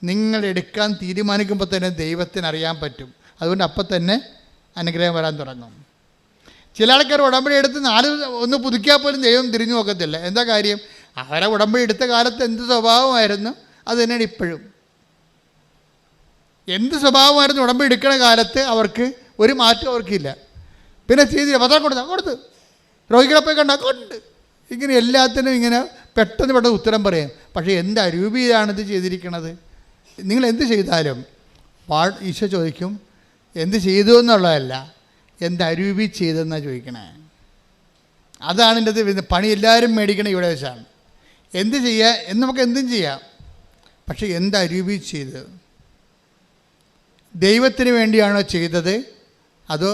നിങ്ങൾ എടുക്കാൻ തീരുമാനിക്കുമ്പോൾ തന്നെ ദൈവത്തിന് അറിയാൻ പറ്റും. അതുകൊണ്ട് അപ്പം തന്നെ അനുഗ്രഹം വരാൻ തുടങ്ങും. ചില ആൾക്കാർ ഉടമ്പടി എടുത്ത് 4 ഒന്ന് പുതുക്കിയാൽ പോലും ദൈവം തിരിഞ്ഞു നോക്കത്തില്ല. എന്താ കാര്യം? അവരെ ഉടമ്പടി എടുത്ത കാലത്ത് എന്ത് സ്വഭാവമായിരുന്നു അത് തന്നെയാണ് ഇപ്പോഴും. എന്ത് സ്വഭാവമായിരുന്നു ഉടമ്പടി എടുക്കുന്ന കാലത്ത് അവർക്ക് ഒരു മാറ്റം അവർക്കില്ല. പിന്നെ ചെയ്തില്ല, പത്രം കൊടുത്ത് രോഗികളെ പോയി കൊണ്ട് ഇങ്ങനെ എല്ലാത്തിനും ഇങ്ങനെ പെട്ടെന്ന് ഉത്തരം പറയും. പക്ഷേ എന്ത് അരൂപിയിലാണിത് ചെയ്തിരിക്കുന്നത്? നിങ്ങൾ എന്ത് ചെയ്താലും ഈശോ ചോദിക്കും എന്ത് ചെയ്തു എന്നുള്ളതല്ല, എന്ത് അരൂപി ചെയ്തെന്നാണ് ചോദിക്കണേ. അതാണ് എൻ്റെ അത് പണി എല്ലാവരും മേടിക്കണേ ഇവിടെ വെച്ചാണ്. എന്ത് ചെയ്യുക എന്ന് നമുക്ക് എന്തും ചെയ്യാം, പക്ഷെ എന്ത് അരൂപി ചെയ്ത്? ദൈവത്തിന് വേണ്ടിയാണോ ചെയ്തത് അതോ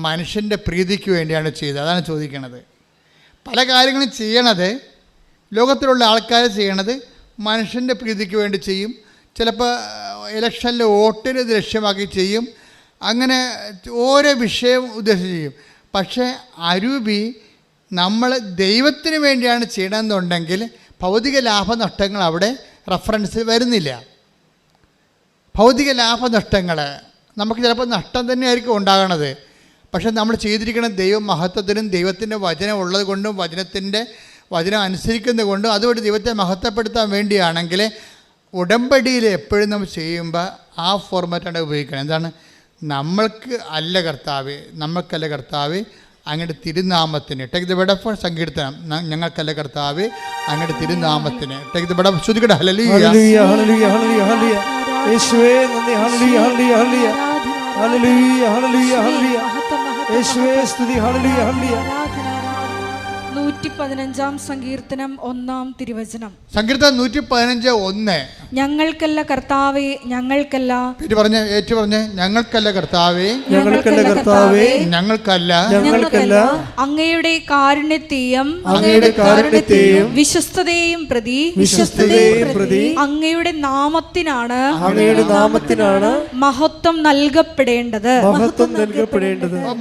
മനുഷ്യൻ്റെ പ്രീതിക്ക് വേണ്ടിയാണോ ചെയ്തത്? അതാണ് ചോദിക്കണത്. പല കാര്യങ്ങളും ചെയ്യണത്, ലോകത്തിലുള്ള ആൾക്കാർ ചെയ്യണത് മനുഷ്യൻ്റെ പ്രീതിക്ക് വേണ്ടി ചെയ്യും. ചിലപ്പോൾ ഇലക്ഷനിൽ വോട്ടിന് ലക്ഷ്യമാക്കി ചെയ്യും. അങ്ങനെ ഓരോ വിഷയം ഉദ്ദേശിച്ച് ചെയ്യും. പക്ഷേ അരൂപി നമ്മൾ ദൈവത്തിന് വേണ്ടിയാണ് ചെയ്യണമെന്നുണ്ടെങ്കിൽ ഭൗതിക ലാഭനഷ്ടങ്ങൾ അവിടെ റെഫറൻസ് വരുന്നില്ല. ഭൗതിക ലാഭനഷ്ടങ്ങൾ നമുക്ക് ചിലപ്പോൾ നഷ്ടം തന്നെയായിരിക്കും ഉണ്ടാകണത്. പക്ഷെ നമ്മൾ ചെയ്തിരിക്കുന്ന ദൈവ മഹത്വത്തിനും ദൈവത്തിൻ്റെ വചനം ഉള്ളത് കൊണ്ടും വചനം അനുസരിക്കുന്നത് കൊണ്ടും അതുകൊണ്ട് ദൈവത്തെ മഹത്വപ്പെടുത്താൻ വേണ്ടിയാണെങ്കിൽ ഉടമ്പടിയിൽ എപ്പോഴും നമ്മൾ ചെയ്യുമ്പോൾ ആ ഫോർമാറ്റാണ് ഉപയോഗിക്കണം. എന്താണ്? നമ്മൾക്കല്ല കർത്താവേ അങ്ങയുടെ തിരുനാമത്തിന് ടേക്ക് ദ ബെഡ് ഓഫ് സങ്കീർത്തനം. ഞങ്ങൾക്കല്ല കർത്താവേ അങ്ങയുടെ തിരുനാമത്തിന് ടേക്ക് ദ ബെഡ് ഓഫ് ശ്രുതികട. ഹല്ലേലൂയ ഹല്ലേലൂയ ഹല്ലേലൂയ ഹല്ലേലൂയ. യേശുവേ നന്ദി. ഹല്ലേലൂയ ഹല്ലേലൂയ ഹല്ലേലൂയ ഹല്ലേലൂയ ഹല്ലേലൂയ ഹല്ലേലൂയ. യേശുവേ സ്തുതി. Hallelujah hallelujah. 115 സങ്കീർത്തനം 1 തിരുവചനം. സങ്കീർത്തനം 115:1. ഞങ്ങൾക്കല്ല കർത്താവേ ഞങ്ങൾക്കല്ല. ഏറ്റു പറഞ്ഞ് ഞങ്ങൾക്കല്ല കർത്താവേ ഞങ്ങൾക്കല്ല അങ്ങയുടെ കാരുണ്യത്തെയും വിശ്വസ്തതയെയും പ്രതി അങ്ങയുടെ നാമത്തിനാണ് മഹത്വം നൽകപ്പെടേണ്ടത്.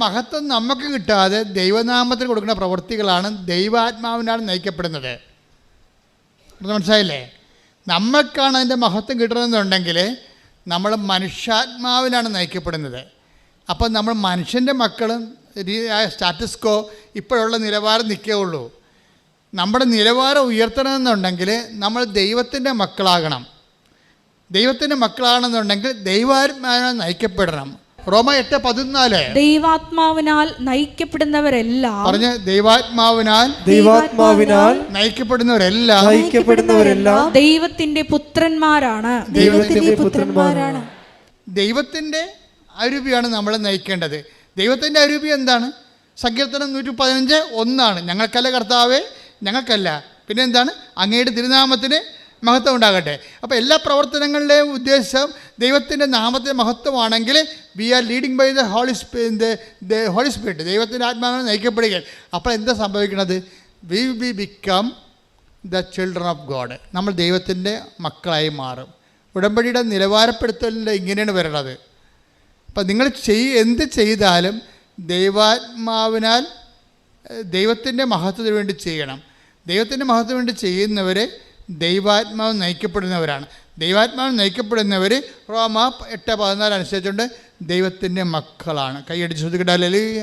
മഹത്വം നമുക്ക് കിട്ടാതെ ദൈവനാമത്തിന് കൊടുക്കുന്ന പ്രവൃത്തികളാണ് ദൈവാത്മാവിനാണ് നയിക്കപ്പെടുന്നത്. മനസ്സിലായില്ലേ? നമ്മൾക്കാണ് അതിൻ്റെ മഹത്വം കിട്ടണമെന്നുണ്ടെങ്കിൽ നമ്മൾ മനുഷ്യാത്മാവിലാണ് നയിക്കപ്പെടുന്നത്. അപ്പം നമ്മൾ മനുഷ്യൻ്റെ മക്കളും സ്റ്റാറ്റസ് കോ ഇപ്പോഴുള്ള നിലവാരം നിൽക്കുകയുള്ളൂ. നമ്മുടെ നിലവാരം ഉയർത്തണമെന്നുണ്ടെങ്കിൽ നമ്മൾ ദൈവത്തിൻ്റെ മക്കളാകണം. ദൈവത്തിൻ്റെ മക്കളാണെന്നുണ്ടെങ്കിൽ ദൈവാത്മാവിനാൽ നയിക്കപ്പെടണം. റോമ 8:14. ദൈവാത്മാവിനാൽ നയിക്കപ്പെടുന്നവരെല്ലാം പറഞ്ഞ് ദൈവാത്മാവിനാൽ നയിക്കപ്പെടുന്നവരെല്ലാം ദൈവത്തിന്റെ പുത്രന്മാരാണ്. ദൈവത്തിൻ്റെ അരൂപിയാണ് നമ്മളെ നയിക്കേണ്ടത്. ദൈവത്തിൻ്റെ അരൂപി എന്താണ്? സങ്കീർത്തനം 115:1. ഞങ്ങൾക്കല്ല കർത്താവേ ഞങ്ങൾക്കല്ല. പിന്നെ എന്താണ്? അങ്ങയുടെ തിരുനാമത്തിന് മഹത്വം ഉണ്ടാകട്ടെ. അപ്പോൾ എല്ലാ പ്രവർത്തനങ്ങളുടെയും ഉദ്ദേശം ദൈവത്തിൻ്റെ നാമത്തിൻ്റെ മഹത്വമാണെങ്കിൽ we are leading by the Holy Spirit. ദൈവത്തിൻ്റെ ആത്മാവിനെ നയിക്കപ്പെടുകയാണ്. അപ്പോൾ എന്താ സംഭവിക്കുന്നത്? We will become the children of God. നമ്മൾ ദൈവത്തിൻ്റെ മക്കളായി മാറും. ഉടമ്പടിയുടെ നിലവാരപ്പെടുത്തലിൻ്റെ ഇങ്ങനെയാണ് വരണത്. അപ്പം നിങ്ങൾ എന്ത് ചെയ്താലും ദൈവാത്മാവിനാൽ ദൈവത്തിൻ്റെ മഹത്വത്തിന് വേണ്ടി ചെയ്യണം. ദൈവത്തിൻ്റെ മഹത്വത്തിന് വേണ്ടി ചെയ്യുന്നവർ ദൈവാത്മാവ് നയിക്കപ്പെടുന്നവരാണ്. ദൈവാത്മാവ് നയിക്കപ്പെടുന്നവർ റോമ 8:14 അനുസരിച്ചുകൊണ്ട് ദൈവത്തിൻ്റെ മക്കളാണ്. കൈയടിച്ച് ശ്രദ്ധിക്കട്ടെ. ഹല്ലേലൂയ.